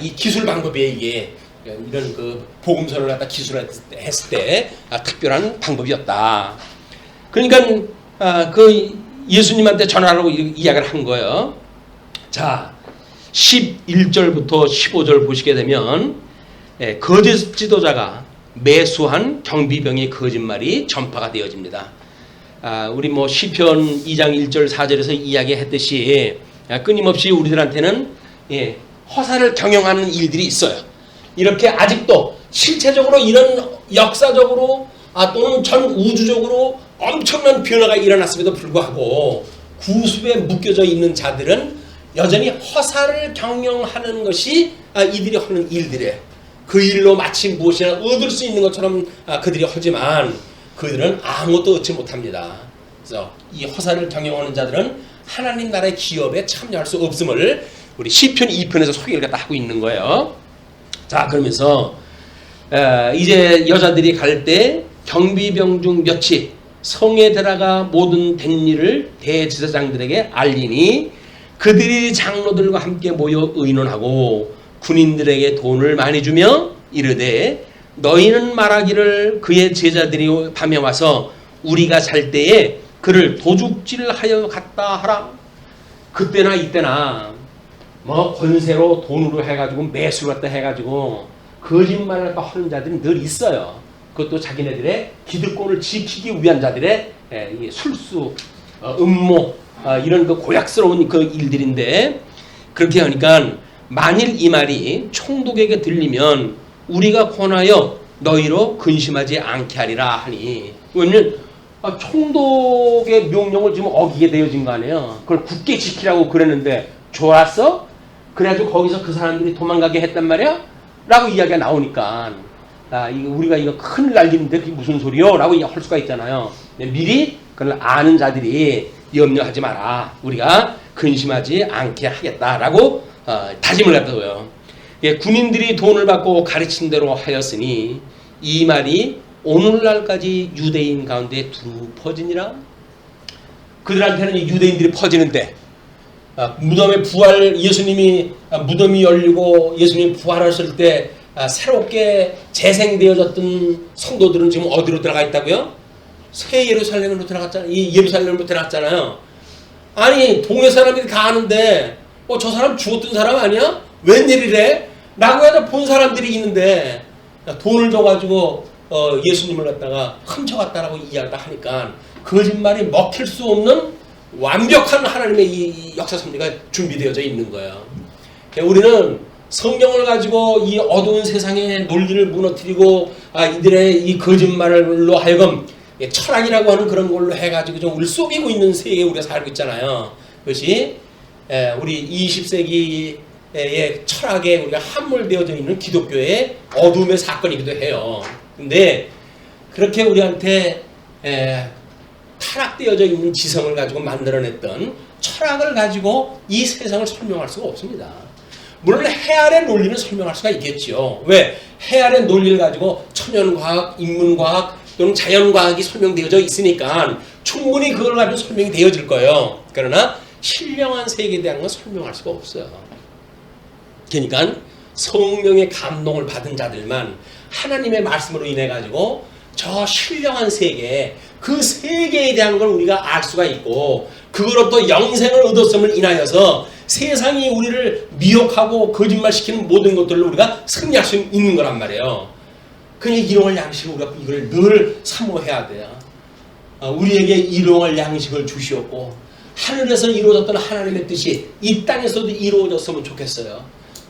Speaker 1: 이 기술 방법이에요. 이게 이런 그 복음서를 갖다 기술했을 때 특별한 방법이었다. 그러니까 그 예수님한테 전하라고 이야기를 한 거예요. 자, 11절부터 15절 보시게 되면 거짓 지도자가 매수한 경비병의 거짓말이 전파가 되어집니다. 우리 뭐 시편 2장 1절 4절에서 이야기했듯이 끊임없이 우리들한테는 허사를 경영하는 일들이 있어요. 이렇게 아직도 실체적으로 이런 역사적으로 또는 전 우주적으로 엄청난 변화가 일어났음에도 불구하고 구습에 묶여져 있는 자들은 여전히 허사를 경영하는 것이 이들이 하는 일들이에요. 그 일로 마치 무엇이나 얻을 수 있는 것처럼 그들이 하지만 그들은 아무것도 얻지 못합니다. 그래서 이 허사를 경영하는 자들은 하나님 나라의 기업에 참여할 수 없음을 우리 시편 2편에서 소개를 갖다 하고 있는 거예요. 자, 그러면서 이제 여자들이 갈 때 경비병 중 몇이 성에 들어가 모든 된 일을 대제사장들에게 알리니 그들이 장로들과 함께 모여 의논하고 군인들에게 돈을 많이 주며 이르되 너희는 말하기를 그의 제자들이 밤에 와서 우리가 잘 때에 그를 도둑질하여 갔다 하라. 그때나 이때나 뭐 권세로 돈으로 해가지고 매수를 갖다 해가지고 거짓말을 하는 자들이 늘 있어요. 그것도 자기네들의 기득권을 지키기 위한 자들의 술수, 음모 이런 그 고약스러운 그 일들인데 그렇게 하니까 만일 이 말이 총독에게 들리면 우리가 권하여 너희로 근심하지 않게 하리라 하니 왜냐면 총독의 명령을 지금 어기게 되어진 거 아니에요. 그걸 굳게 지키라고 그랬는데 좋았어? 그래가지고 거기서 그 사람들이 도망가게 했단 말이야? 라고 이야기가 나오니까 우리가 이거 큰일 날리는데 그게 무슨 소리요? 라고 할 수가 있잖아요. 미리 그걸 아는 자들이 염려하지 마라. 우리가 근심하지 않게 하겠다라고 다짐을 했다고요. 군인들이 돈을 받고 가르친 대로 하였으니 이 말이 오늘날까지 유대인 가운데 두루 퍼지니라. 그들한테는 유대인들이 퍼지는데 무덤의 부활 예수님이 무덤이 열리고 예수님이 부활하실 때 새롭게 재생되어졌던 성도들은 지금 어디로 들어가 있다고요? 새 예루살렘으로 들어갔잖아요. 이 예루살렘으로 들어갔잖아요. 아니 동네 사람들이 다 아는데 저 사람 죽었던 사람 아니야? 웬일이래? 라고 해서 본 사람들이 있는데 돈을 줘가지고 예수님을 갖다가 훔쳐갔다라고 이야기를 하니까 거짓말이 먹힐 수 없는 완벽한 하나님의 이 역사 섭리가 준비되어져 있는 거예요. 우리는 성경을 가지고 이 어두운 세상의 논리를 무너뜨리고 이들의 이 거짓말로 하여금 철학이라고 하는 그런 걸로 해가지고 좀 우리 속이고 있는 세계에 우리가 살고 있잖아요. 그것이 우리 20세기의 철학에 우리가 함몰되어져 있는 기독교의 어둠의 사건이기도 해요. 근데 그렇게 우리한테 타락되어져 있는 지성을 가지고 만들어냈던 철학을 가지고 이 세상을 설명할 수가 없습니다. 물론 해아의 논리는 설명할 수가 있겠죠. 왜? 해아의 논리를 가지고 천연과학, 인문과학 또는 자연과학이 설명되어져 있으니까 충분히 그걸 가지고 설명이 되어질 거예요. 그러나 신령한 세계에 대한 건 설명할 수가 없어요. 그러니까 성령의 감동을 받은 자들만 하나님의 말씀으로 인해 가지고 저 신령한 세계, 그 세계에 대한 걸 우리가 알 수가 있고 그걸로부터 영생을 얻었음을 인하여서 세상이 우리를 미혹하고 거짓말시키는 모든 것들을 우리가 승리할 수 있는 거란 말이에요. 그러니 일용할 양식을 우리가 이걸 늘 사모해야 돼요. 우리에게 일용할 양식을 주시었고 하늘에서 이루어졌던 하나님의 뜻이 이 땅에서도 이루어졌으면 좋겠어요.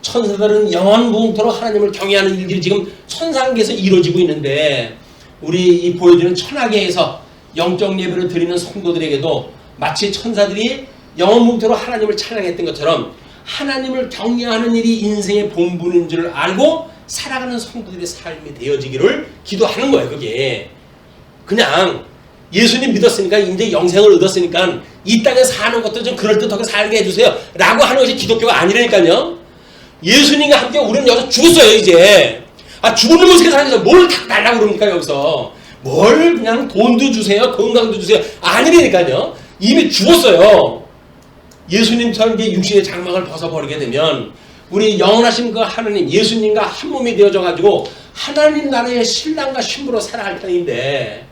Speaker 1: 천사들은 영원 무궁토록 하나님을 경외하는 일들이 지금 천상계에서 이루어지고 있는데 우리 이 보여주는 천하계에서 영적 예배를 드리는 성도들에게도 마치 천사들이 영원 무궁토록 하나님을 찬양했던 것처럼 하나님을 경외하는 일이 인생의 본분인 줄 알고 살아가는 성도들의 삶이 되어지기를 기도하는 거예요. 그게 그냥 예수님 믿었으니까 이제 영생을 얻었으니까 이 땅에 사는 것도 좀 그럴듯하게 살게 해주세요 라고 하는 것이 기독교가 아니라니까요. 예수님과 함께 우리는 여기서 죽었어요. 이제 죽은 놈의 세상에서 뭘 다 달라고 그럽니까? 여기서 뭘 그냥 돈도 주세요 건강도 주세요 아니라니까요. 이미 죽었어요. 예수님처럼 이제 육신의 장막을 벗어버리게 되면 우리 영원하신 그 하나님 예수님과 한 몸이 되어져 가지고 하나님 나라의 신랑과 신부로 살아갈 편인데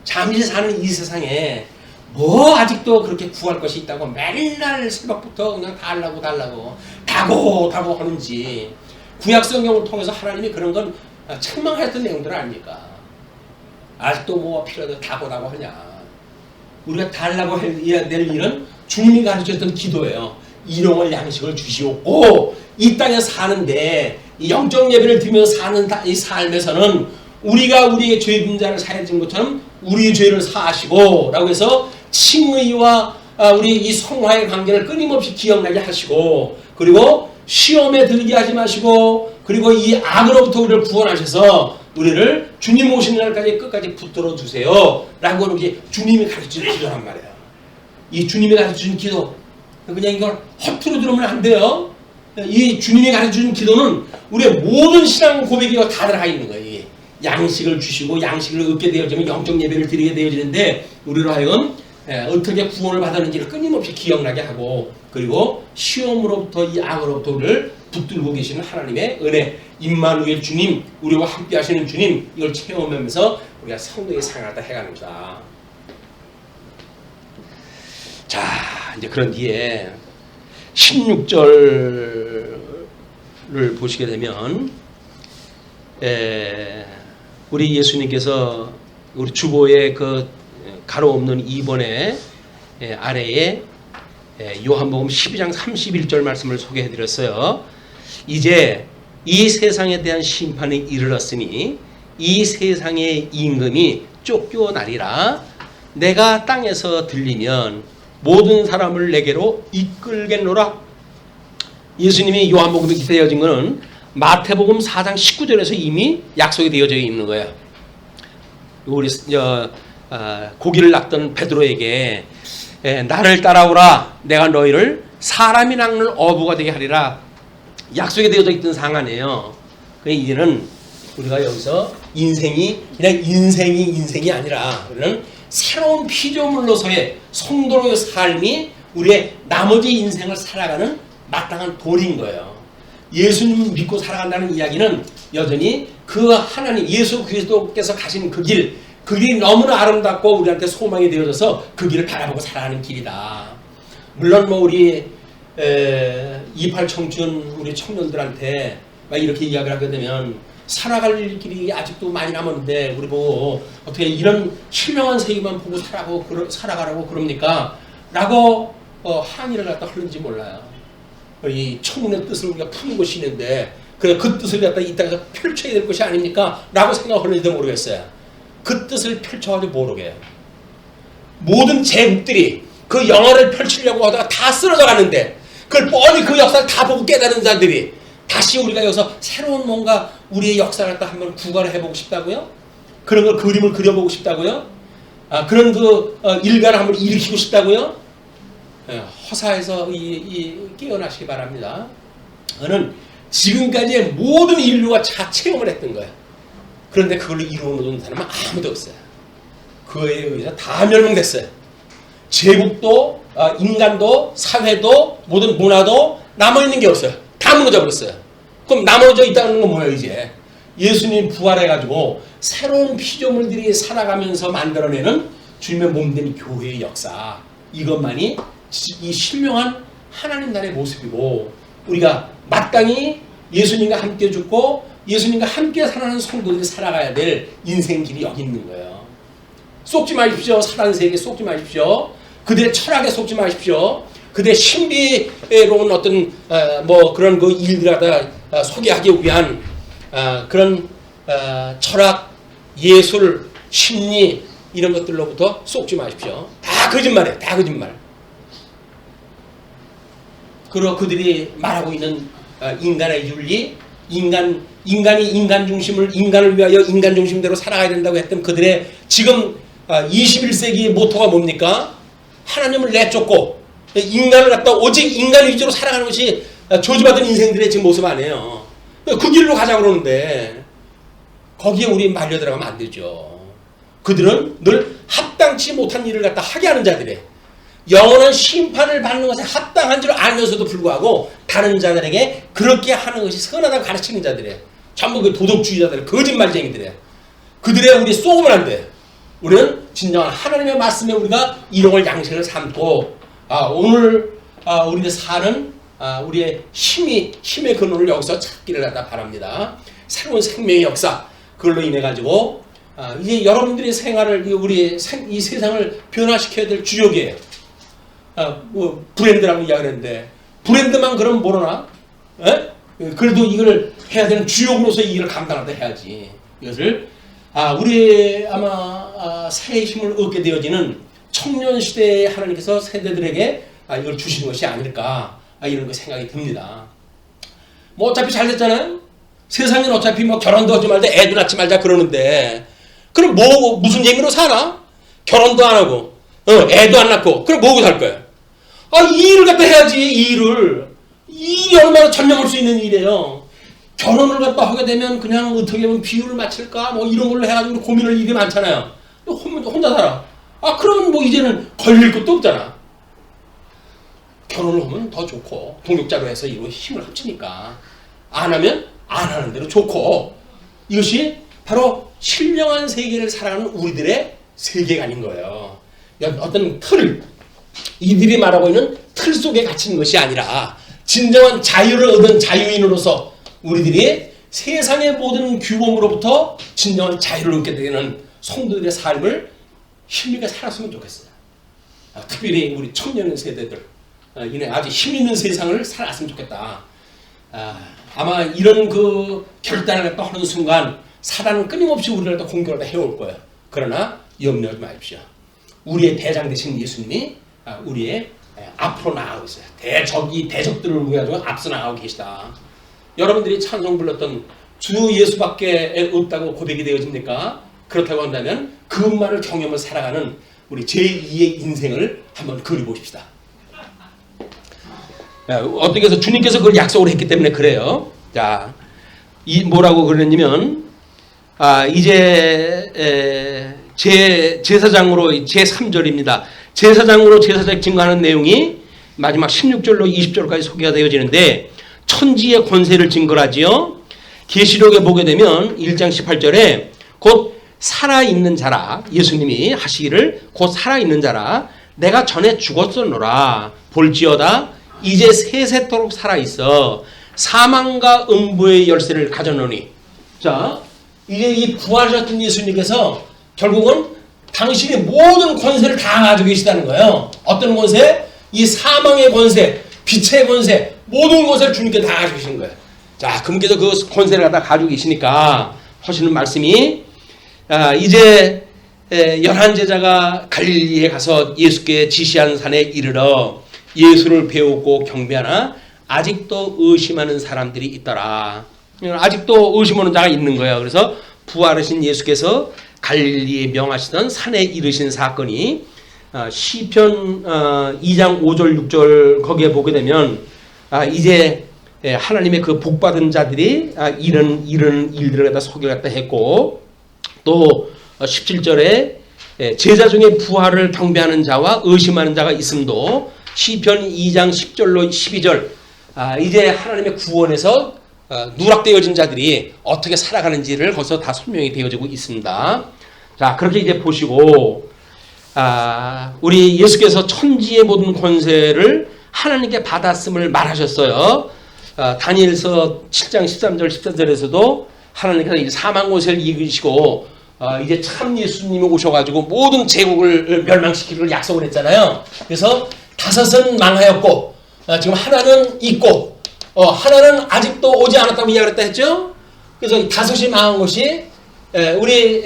Speaker 1: 잠시 사는 이 세상에 뭐 아직도 그렇게 구할 것이 있다고 맨날 새벽부터 그냥 달라고 다고 하는지 구약 성경을 통해서 하나님이 그런 건 책망하였던 내용들 아닙니까? 아직도 뭐 필요하다 다고 하냐. 우리가 달라고 해야 될 일은 주님이 가르쳤던 기도예요. 일용할 양식을 주시옵고 이 땅에 사는데 이 영적 예배를 드리면서 사는 이 삶에서는 우리가 우리의 죄 분자를 사해진 것처럼 우리의 죄를 사하시고 라고 해서 칭의와 우리 이 성화의 관계를 끊임없이 기억나게 하시고 그리고 시험에 들게 하지 마시고 그리고 이 악으로부터 우리를 구원하셔서 우리를 주님 오시는 날까지 끝까지 붙들어 주세요 라고 이렇게 주님이 가르쳐준 기도란 말이에요. 이 주님이 가르쳐준 기도 그냥 이걸 허투루 들으면 안 돼요. 이 주님이 가르쳐준 기도는 우리의 모든 신앙 고백이 다 들어가 있는 거예요. 양식을 주시고 양식을 얻게 되어지면 영적 예배를 드리게 되어지는데 우리로 하여금 어떻게 구원을 받았는지를 끊임없이 기억나게 하고 그리고 시험으로부터 이 악으로부터 우리를 붙들고 계시는 하나님의 은혜 임마누엘 주님 우리와 함께 하시는 주님 이걸 체험하면서 우리가 성도의 생활을 해가는 거다. 자 이제 그런 뒤에 16절을 보시게 되면 우리 예수님께서 우리 주보의 그 가로 없는 2번의 아래에 요한복음 12장 31절 말씀을 소개해 드렸어요. 이제 이 세상에 대한 심판이 이르렀으니 이 세상의 임금이 쫓겨나리라. 내가 땅에서 들리면 모든 사람을 내게로 이끌겠노라. 예수님이 요한복음에 기록되어진 것은 마태복음 4장 19절에서 이미 약속이 되어져 있는 거예요. 우리 고기를 낚던 베드로에게 나를 따라오라 내가 너희를 사람이 낚는 어부가 되게 하리라 약속이 되어져 있던 상황이에요. 이제는 우리가 여기서 인생이 그냥 인생이 아니라 우리는 새로운 피조물로서의 성도로의 삶이 우리의 나머지 인생을 살아가는 마땅한 도리인 거예요. 예수님 믿고 살아간다는 이야기는 여전히 그 하나님 예수 그리스도께서 가신 그 길이 너무나 아름답고 우리한테 소망이 되어져서 그 길을 바라보고 살아가는 길이다. 물론 뭐 우리 28 청춘 우리 청년들한테 막 이렇게 이야기를 하게 되면 살아갈 길이 아직도 많이 남았는데 우리 보고 어떻게 이런 실명한 세계만 보고 살아가라고 그럽니까? 라고 항의를 갖다 하는지 몰라요. 이 청문의 뜻을 우리가 푸는 것이 있는데 그 뜻을 갖다 이 땅에서 펼쳐야 될 것이 아닙니까? 라고 생각하는지도 모르겠어요. 그 뜻을 펼쳐가지고 모르게요. 모든 제국들이 그 영화를 펼치려고 하다가 다 쓰러져 가는데 그걸 뻔히 그 역사를 다 보고 깨달은 자들이 다시 우리가 여기서 새로운 뭔가 우리의 역사를 갖다 한번 구가를 해보고 싶다고요? 그런 걸 그림을 그려보고 싶다고요? 그런 그 일가를 한번 일으키고 싶다고요? 허사해서 깨어나시기 바랍니다. 저는 지금까지의 모든 인류가 다 체험을 했던 거예요. 그런데 그걸 이루어놓은 사람은 아무도 없어요. 그에 의해서 다 멸망됐어요. 제국도 인간도 사회도 모든 문화도 남아있는 게 없어요. 다 무너져 버렸어요. 그럼 남아져 있다는 건 뭐예요 이제? 예수님 부활해가지고 새로운 피조물들이 살아가면서 만들어내는 주님의 몸된 교회의 역사 이것만이 이 신명한 하나님 나라의 모습이고 우리가 마땅히 예수님과 함께 죽고 예수님과 함께 살아가는 성도들이 살아가야 될 인생 길이 여기 있는 거예요. 속지 마십시오. 사단 세계에 속지 마십시오. 그들의 철학에 속지 마십시오. 그들의 신비로운 어떤 뭐 그런 그 일들을 갖다 소개하기 위한 그런 철학, 예술, 심리 이런 것들로부터 쏙지 마십시오. 다 거짓말이에요. 다 거짓말. 그리고 그들이 말하고 있는 인간의 윤리, 인간이 인간 중심을, 인간을 위하여 인간 중심대로 살아가야 된다고 했던 그들의 지금 21세기의 모토가 뭡니까? 하나님을 내쫓고 인간을 갖다 오직 인간 위주로 살아가는 것이 저주받은 인생들의 지금 모습 아니에요. 그 길로 가자고 그러는데 거기에 우리 말려 들어가면 안 되죠. 그들은 늘 합당치 못한 일을 갖다 하게 하는 자들이에요. 영원한 심판을 받는 것에 합당한 줄 알면서도 불구하고 다른 자들에게 그렇게 하는 것이 선하다고 가르치는 자들이에요. 전부 그 도덕주의자들, 거짓말쟁이들이에요. 그들의 우리 쏘면 안 돼요. 우리는 진정한 하나님의 말씀에 우리가 이런 양식을 삼고 오늘 우리가 사는 우리의 힘의 근원을 여기서 찾기를 갖다 바랍니다. 새로운 생명의 역사 그걸로 인해 가지고 이제 여러분들의 생활을 우리 이 세상을 변화시켜야 될 주역이에요. 뭐 브랜드라고 이야기했는데 브랜드만 그럼 모르나? 에? 그래도 이걸 해야 되는 주역으로서 이 일을 감당하다 해야지. 이것을 우리 아마 새의 힘을 얻게 되어지는 청년 시대에 하나님께서 세대들에게 이걸 주시는 것이 아닐까 이런 거 생각이 듭니다. 뭐 어차피 잘 됐잖아요. 세상은 어차피 뭐 결혼도 하지 말자, 애도 낳지 말자 그러는데 그럼 뭐 무슨 재미로 사나? 결혼도 안 하고, 애도 안 낳고, 그럼 뭐하고 살 거야? 이 일을 갖다 해야지, 이 일을. 이 일이 얼마나 전념할 수 있는 일이에요. 결혼을 갖다 하게 되면 그냥 어떻게 보면 비율을 맞출까? 뭐 이런 걸로 해가지고 고민할 일이 많잖아요. 혼자 살아. 그러면 뭐 이제는 걸릴 것도 없잖아. 결혼을 하면 더 좋고, 동력자로 해서 이로 힘을 합치니까. 안 하면 안 하는 대로 좋고, 이것이 바로 신령한 세계를 살아가는 우리들의 세계관인 거예요. 어떤 틀, 이들이 말하고 있는 틀 속에 갇힌 것이 아니라 진정한 자유를 얻은 자유인으로서 우리들이 세상의 모든 규범으로부터 진정한 자유를 얻게 되는 성도들의 삶을 힘있게 살았으면 좋겠어요. 특별히 우리 청년 세대들 이내 아주 힘있는 세상을 살았으면 좋겠다. 아마 이런 그 결단을 하는 순간 사단은 끊임없이 우리를 또 공격을 해올 거예요. 그러나 염려하지 마십시오. 우리의 대장 되신 예수님이 우리의 앞으로 나아가고 있어요. 대적들을 위하여 앞서 나가고 계시다. 여러분들이 찬송 불렀던 주 예수밖에 없다고 고백이 되어집니까? 그렇다고 한다면 그것만을 경험을 살아가는 우리 제2의 인생을 한번 그려보십시다. 어떻게 해서 주님께서 그걸 약속을 했기 때문에 그래요. 자, 뭐라고 그러냐면 이제 제사장으로 제3절입니다. 제사장으로 제사장 증거하는 내용이 마지막 16절로 20절까지 소개가 되어지는데 천지의 권세를 증거하지요. 계시록에 보게 되면 1장 18절에 곧 살아있는 자라, 예수님이 하시기를 곧 살아있는 자라 내가 전에 죽었었노라 볼지어다 이제 세세토록 살아있어 사망과 음부의 열쇠를 가져노니. 자, 이제 이 부활하셨던 예수님께서 결국은 당신의 모든 권세를 다 가지고 계시다는 거예요. 어떤 권세? 이 사망의 권세, 빛의 권세, 모든 것을 주님께 다 가지고 계신 거예요. 자, 그분께서 그 권세를 갖다 가지고 계시니까 하시는 말씀이 이제 11제자가 갈릴리에 가서 예수께 지시한 산에 이르러 예수를 배우고 경배하나 아직도 의심하는 사람들이 있더라. 아직도 의심하는 자가 있는 거예요. 그래서 부활하신 예수께서 갈릴리에 명하시던 산에 이르신 사건이 시편 2장 5절 6절 거기에 보게 되면 이제 하나님의 그 복받은 자들이 이런 일들을 갖다 소개를 갖다 했고 또 17절에 제자 중에 부활을 경배하는 자와 의심하는 자가 있음도 시편 2장 10절로 12절 이제 하나님의 구원에서 누락되어진 자들이 어떻게 살아가는지를 거기서 다 설명이 되어지고 있습니다. 자, 그렇게 이제 보시고 우리 예수께서 천지의 모든 권세를 하나님께 받았음을 말하셨어요. 다니엘서 7장 13절 14절에서도 하나님께서 이제 사망 권세를 이기시고 이제 참 예수님이 오셔가지고 모든 제국을 멸망시키기를 약속을 했잖아요. 그래서 다섯은 망하였고 지금 하나는 있고 하나는 아직도 오지 않았다고 이야기했다 했죠. 그래서 이 다섯이 망한 것이 우리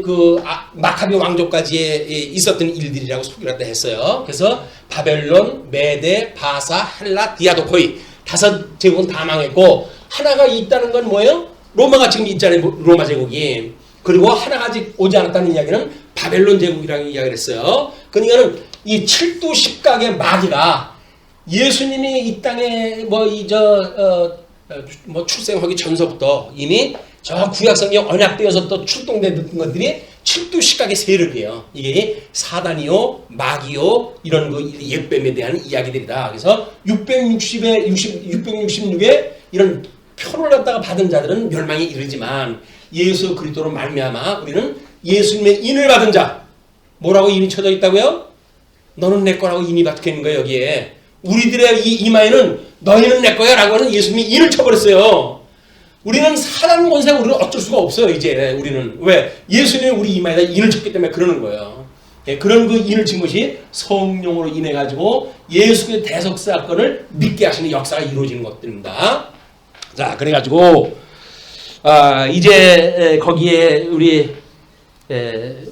Speaker 1: 그 마카비 왕조까지 있었던 일들이라고 소개를 했다 했어요. 그래서 바벨론, 메데, 바사, 헬라, 디아도코이 다섯 제국은 다 망했고 하나가 있다는 건 뭐예요? 로마가 지금 있잖아요. 로마 제국이. 그리고 하나가 아직 오지 않았다는 이야기는 바벨론 제국이라는 이야기를 했어요. 그러니까는 이 7두 10각의 마귀가 예수님이 이 땅에 출생하기 전서부터 이미 저 구약성경에 언약되어서 또 출동된 것들이 7두 10각의 세력이에요. 이게 사단이요, 마귀요, 이런 그 옛뱀에 대한 이야기들이다. 그래서 666에 이런 표를 갖다가 받은 자들은 멸망에 이르지만 예수 그리스도로 말미암아 우리는 예수님의 인을 받은 자 뭐라고 이미 쳐져 있다고요? 너는 내 거라고 이미 박혀 있는 거예요. 여기에 우리들의 이 이마에는 너희는 내 거야 라고 하는 예수님이 인을 쳐버렸어요. 우리는 사단 권세 우리는 어쩔 수가 없어요. 이제 우리는 왜? 예수님이 우리 이마에다 인을 쳤기 때문에 그러는 거예요. 그런 그 인을 친 것이 성령으로 인해 가지고 예수의 대속 사건을 믿게 하시는 역사가 이루어지는 것들입니다. 자, 그래가지고 이제 거기에 우리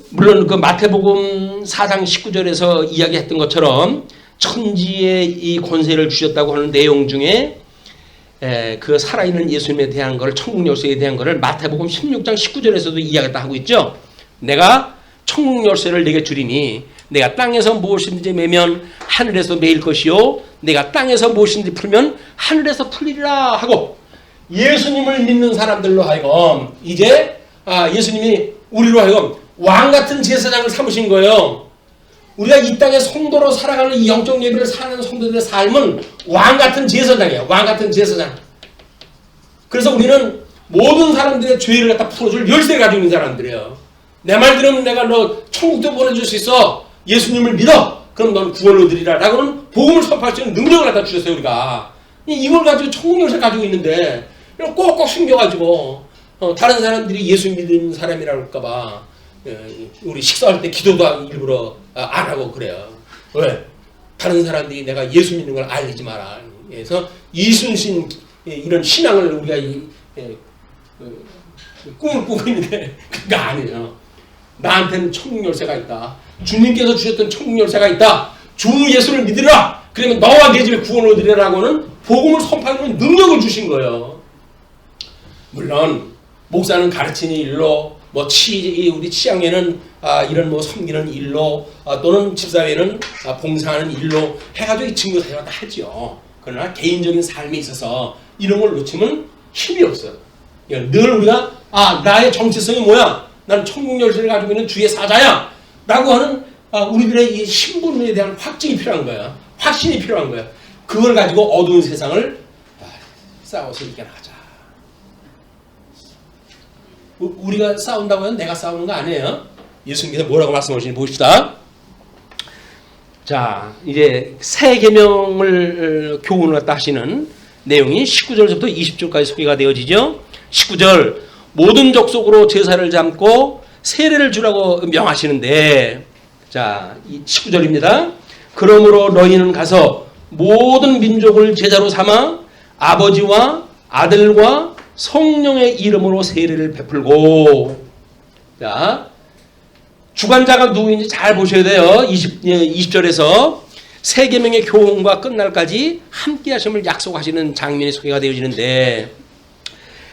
Speaker 1: 물론 그 마태복음 4장 19절에서 이야기했던 것처럼 천지에 이 권세를 주셨다고 하는 내용 중에 그 살아있는 예수님에 대한 걸 천국 열쇠에 대한 것을 마태복음 16장 19절에서도 이야기했다 하고 있죠. 내가 천국 열쇠를 내게 주리니 내가 땅에서 무엇인지 매면 하늘에서 매일 것이요 내가 땅에서 무엇인지 풀면 하늘에서 풀리리라 하고 예수님을 믿는 사람들로 하여금 이제 예수님이 우리로 하여금 왕같은 제사장을 삼으신 거예요. 우리가 이 땅에 성도로 살아가는 이 영적 예배를 사는 성도들의 삶은 왕같은 제사장이에요. 왕같은 제사장. 그래서 우리는 모든 사람들의 죄를 갖다 풀어줄 열쇠를 가지고 있는 사람들이에요. 내 말 들으면 내가 너 천국도 보내줄 수 있어. 예수님을 믿어. 그럼 넌 구원을 얻으리라. 라고는 복음을 선포할 수 있는 능력을 갖다 주셨어요. 우리가. 이걸 가지고 천국 열쇠 가지고 있는데 꼭꼭 숨겨가지고 다른 사람들이 예수 믿는 사람이라고 할까봐 우리 식사할 때 기도도 일부러 안 하고 그래요. 왜? 다른 사람들이 내가 예수 믿는 걸 알리지 마라. 그래서 이순신 이런 신앙을 우리가 꿈을 꾸고 있는데 그거 아니에요. 나한테는 천국 열쇠가 있다. 주님께서 주셨던 천국 열쇠가 있다. 주 예수를 믿으라. 그러면 너와 내 집에 구원을 얻으리라고는 복음을 선포하는 능력을 주신 거예요. 물론 목사는 가르치는 일로 우리 치양회는 이런 섬기는 일로 또는 집사회는 봉사하는 일로 해가지고 증거 사역을 다 하죠. 그러나 개인적인 삶에 있어서 이런 걸 놓치면 힘이 없어요. 늘 우리가 나의 정체성이 뭐야? 나는 천국 열쇠를 가지고 있는 주의 사자야 라고 하는 우리들의 이 신분에 대한 확증이 필요한 거야. 확신이 필요한 거야. 그걸 가지고 어두운 세상을 싸워서 이겨나가자. 우리가 싸운다고 하면 내가 싸우는 거 아니에요. 예수님께서 뭐라고 말씀하시는지 봅시다. 자, 이제 새 계명을 교훈을 갖다 하시는 내용이 19절부터 20절까지 소개가 되어지죠. 19절 모든 족속으로 제사를 잡고 세례를 주라고 명하시는데 자, 19절입니다. 그러므로 너희는 가서 모든 민족을 제자로 삼아 아버지와 아들과 성령의 이름으로 세례를 베풀고 자 주관자가 누구인지 잘 보셔야 돼요. 20절에서 새 계명의 교훈과 끝날까지 함께 하심을 약속하시는 장면이 소개가 되어지는데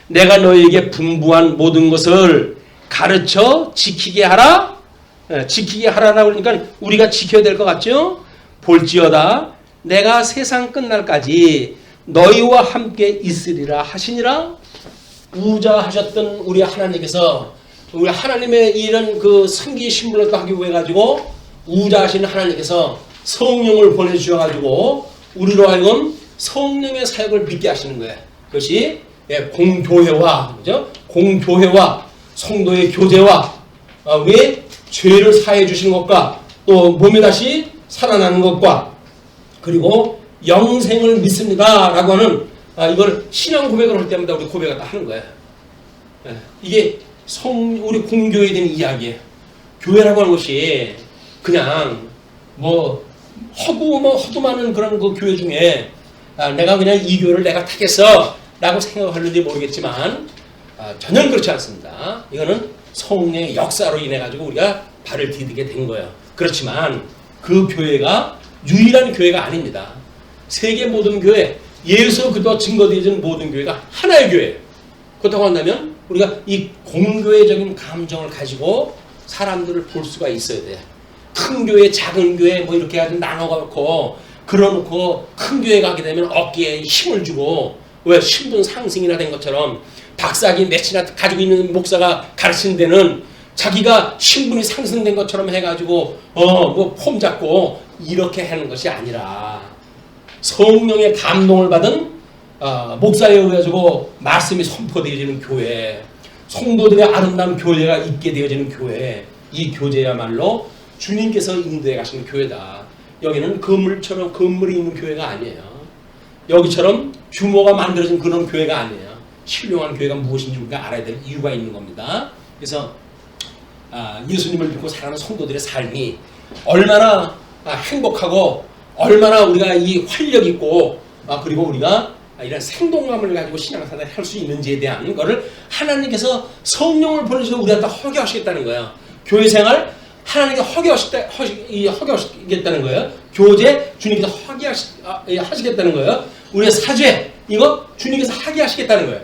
Speaker 1: 내가 너희에게 분부한 모든 것을 가르쳐 지키게 하라. 지키게 하라라고 그러니까 우리가 지켜야 될 것 같죠? 볼지어다 내가 세상 끝날까지 너희와 함께 있으리라 하시니라. 우자하셨던 우리 하나님께서 우리 하나님의 이런 그 선기 신분을 하기 위해 가지고 우자하신 하나님께서 성령을 보내주셔가지고 우리로 하여금 성령의 사역을 믿게 하시는 거예요. 그것이 공교회와 그죠? 공교회와 성도의 교제와 우리 죄를 사해 주시는 것과 또 몸에 다시 살아나는 것과 그리고 영생을 믿습니다 라고 하는 이걸 신앙 고백을 할 때마다 우리 고백을 다 하는 거예요. 이게 우리 공교회에 대한 이야기예요. 교회라고 하는 것이 그냥 허구 많은 그런 그 교회 중에 내가 그냥 이 교회를 내가 타겠어 라고 생각하는지 모르겠지만 전혀 그렇지 않습니다. 이거는 성령의 역사로 인해 가지고 우리가 발을 디디게 된 거예요. 그렇지만 그 교회가 유일한 교회가 아닙니다. 세계 모든 교회, 예수 그리스도 증거되어진 모든 교회가 하나의 교회예요. 그렇다고 한다면 우리가 이 공교회적인 감정을 가지고 사람들을 볼 수가 있어야 돼요. 큰 교회, 작은 교회 뭐 이렇게 가지고 나눠갖고 그러놓고 큰 교회 가게 되면 어깨에 힘을 주고 왜 신분 상승이나 된 것처럼 박사학위 몇이나 가지고 있는 목사가 가르치는 데는 자기가 신분이 상승된 것처럼 해가지고 폼 잡고 이렇게 하는 것이 아니라 성령의 감동을 받은 목사에 의해가지고 말씀이 선포되어지는 교회, 성도들의 아름다운 교회가 있게 되어지는 교회, 이 교제야말로 주님께서 인도해 가시는 교회다. 여기는 건물이 있는 교회가 아니에요. 여기처럼 규모가 만들어진 그런 교회가 아니에요. 신령한 교회가 무엇인지 우리가 알아야 될 이유가 있는 겁니다. 그래서 예수님을 믿고 살아가는 성도들의 삶이 얼마나 행복하고 얼마나 우리가 이 활력 있고 그리고 우리가 이런 생동감을 가지고 신앙생활을 할 수 있는지에 대한 것을 하나님께서 성령을 보내셔서 우리한테 허기하시겠다는 거예요. 교회생활 하나님께 허기하시겠다는 거예요. 교제 주님께서 허기하시겠다는 거예요. 우리의 사죄 이거 주님께서 하게 하시겠다는 거예요.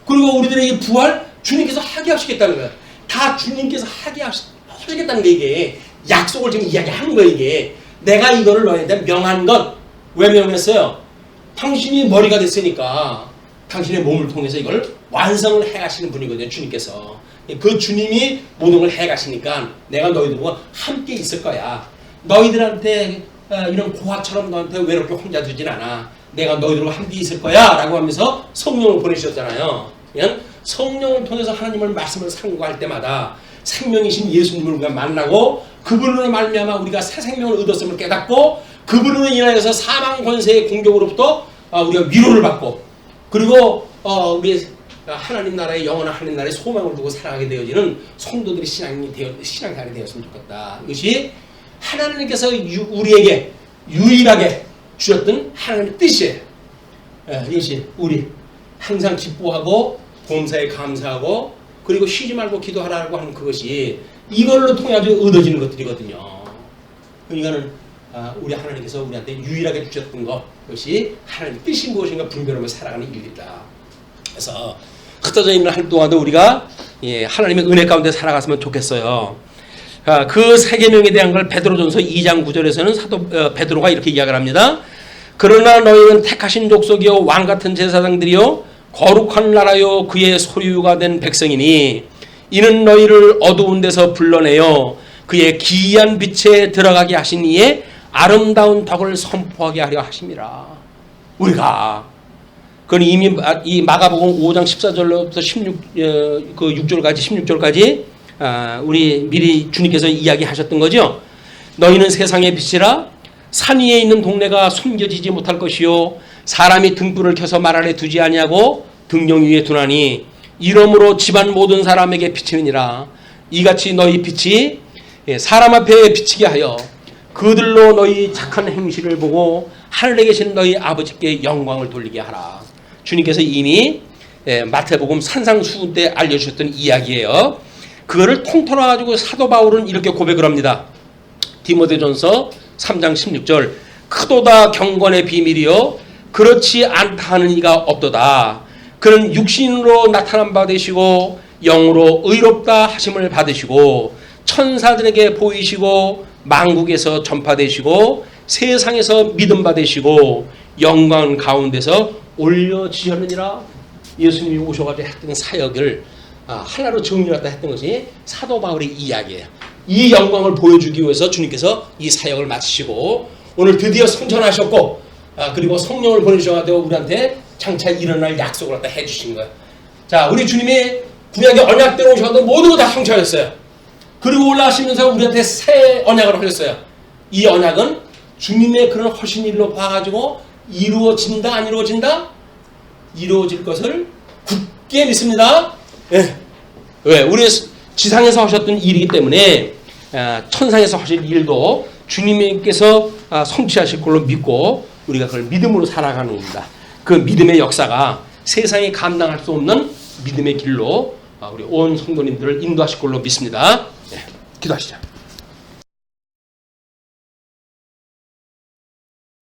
Speaker 1: 그리고 우리들의 이 부활 주님께서 하게 하시겠다는 거예요. 다 주님께서 하게 하시겠다는 게 이게 약속을 지금 이야기하는 거예요. 이게 내가 이거를 너희한테 명한 것 왜 명했어요? 당신이 머리가 됐으니까 당신의 몸을 통해서 이걸 완성을 해가시는 분이거든요. 주님께서. 그 주님이 모든 걸 해가시니까 내가 너희들과 함께 있을 거야. 너희들한테 이런 고아처럼 너한테 외롭게 혼자 두진 않아. 내가 너희들과 함께 있을 거야 라고 하면서 성령을 보내주셨잖아요. 그냥 성령을 통해서 하나님을 말씀을 상고할 때마다 생명이신 예수님을 우리가 만나고 그분으로 말미암아 우리가 새 생명을 얻었음을 깨닫고 그분으로 인하여서 사망 권세의 공격으로부터 우리가 위로를 받고 그리고 우리 하나님 나라의 영원한 하나님 나라의 소망을 두고 살아가게 되어지는 성도들의 신앙생활이 되었으면 좋겠다. 이것이 하나님께서 우리에게 유일하게 주셨던 하나님의 뜻이에요. 이것이 우리 항상 기뻐하고 범사에 감사하고 그리고 쉬지 말고 기도하라고 하는 그것이 이걸로 통해 가지고 얻어지는 것들이거든요. 그러니까는 우리 하나님께서 우리한테 유일하게 주셨던 것이 하나님의 뜻이 무엇인가 분별하며 살아가는 일이다. 그래서 흩어져 있는 한 동안도 우리가 하나님의 은혜 가운데 살아갔으면 좋겠어요. 그 세 계명에 대한 걸 베드로전서 2장 9절에서는 사도 베드로가 이렇게 이야기를 합니다. 그러나 너희는 택하신 족속이요 왕 같은 제사장들이요 거룩한 나라요 그의 소유가 된 백성이니 이는 너희를 어두운 데서 불러내어 그의 기이한 빛에 들어가게 하신 이의 아름다운 덕을 선포하게 하려 하심이라. 우리가 그건 이미 이 마가복음 5장 14절로부터 16절까지 우리 미리 주님께서 이야기하셨던 거죠. 너희는 세상의 빛이라. 산 위에 있는 동네가 숨겨지지 못할 것이요 사람이 등불을 켜서 말 아래 두지 아니하고 등령 위에 두나니 이러므로 집안 모든 사람에게 비치느니라. 이같이 너희 빛이 사람 앞에 비치게 하여 그들로 너희 착한 행실을 보고 하늘에 계신 너희 아버지께 영광을 돌리게 하라. 주님께서 이미 마태복음 산상수훈 때 알려주셨던 이야기예요. 그거를 통틀어 가지고 사도 바울은 이렇게 고백을 합니다. 디모데전서 3장 16절 크도다 경건의 비밀이요 그렇지 않다 하는 이가 없도다. 그는 육신으로 나타난 바 되시고 영으로 의롭다 하심을 받으시고 천사들에게 보이시고 만국에서 전파되시고 세상에서 믿음 받으시고 영광 가운데서 올려지셨느니라. 예수님이 오셔가지고 했던 사역을 하나로 정리했다 했던 것이 사도 바울의 이야기예요. 이 영광을 보여주기 위해서 주님께서 이 사역을 마치시고 오늘 드디어 성천하셨고 그리고 성령을 보내주셔가지고 우리한테 장차 일어날 약속을 갖다 해주신 거예요. 자, 우리 주님이 구약의 언약대로 오셔서 모든 거 다 성취하셨어요. 그리고 올라가시면서 우리한테 새 언약을 하셨어요. 이 언약은 주님의 그런 허신 일로 봐가지고 이루어진다 안 이루어진다? 이루어질 것을 굳게 믿습니다. 예. 왜? 우리 지상에서 하셨던 일이기 때문에 천상에서 하실 일도 주님께서 성취하실 걸로 믿고 우리가 그걸 믿음으로 살아가는 겁니다. 그 믿음의 역사가 세상이 감당할 수 없는 믿음의 길로 우리 온 성도님들을 인도하실 걸로 믿습니다. 네, 기도하시죠.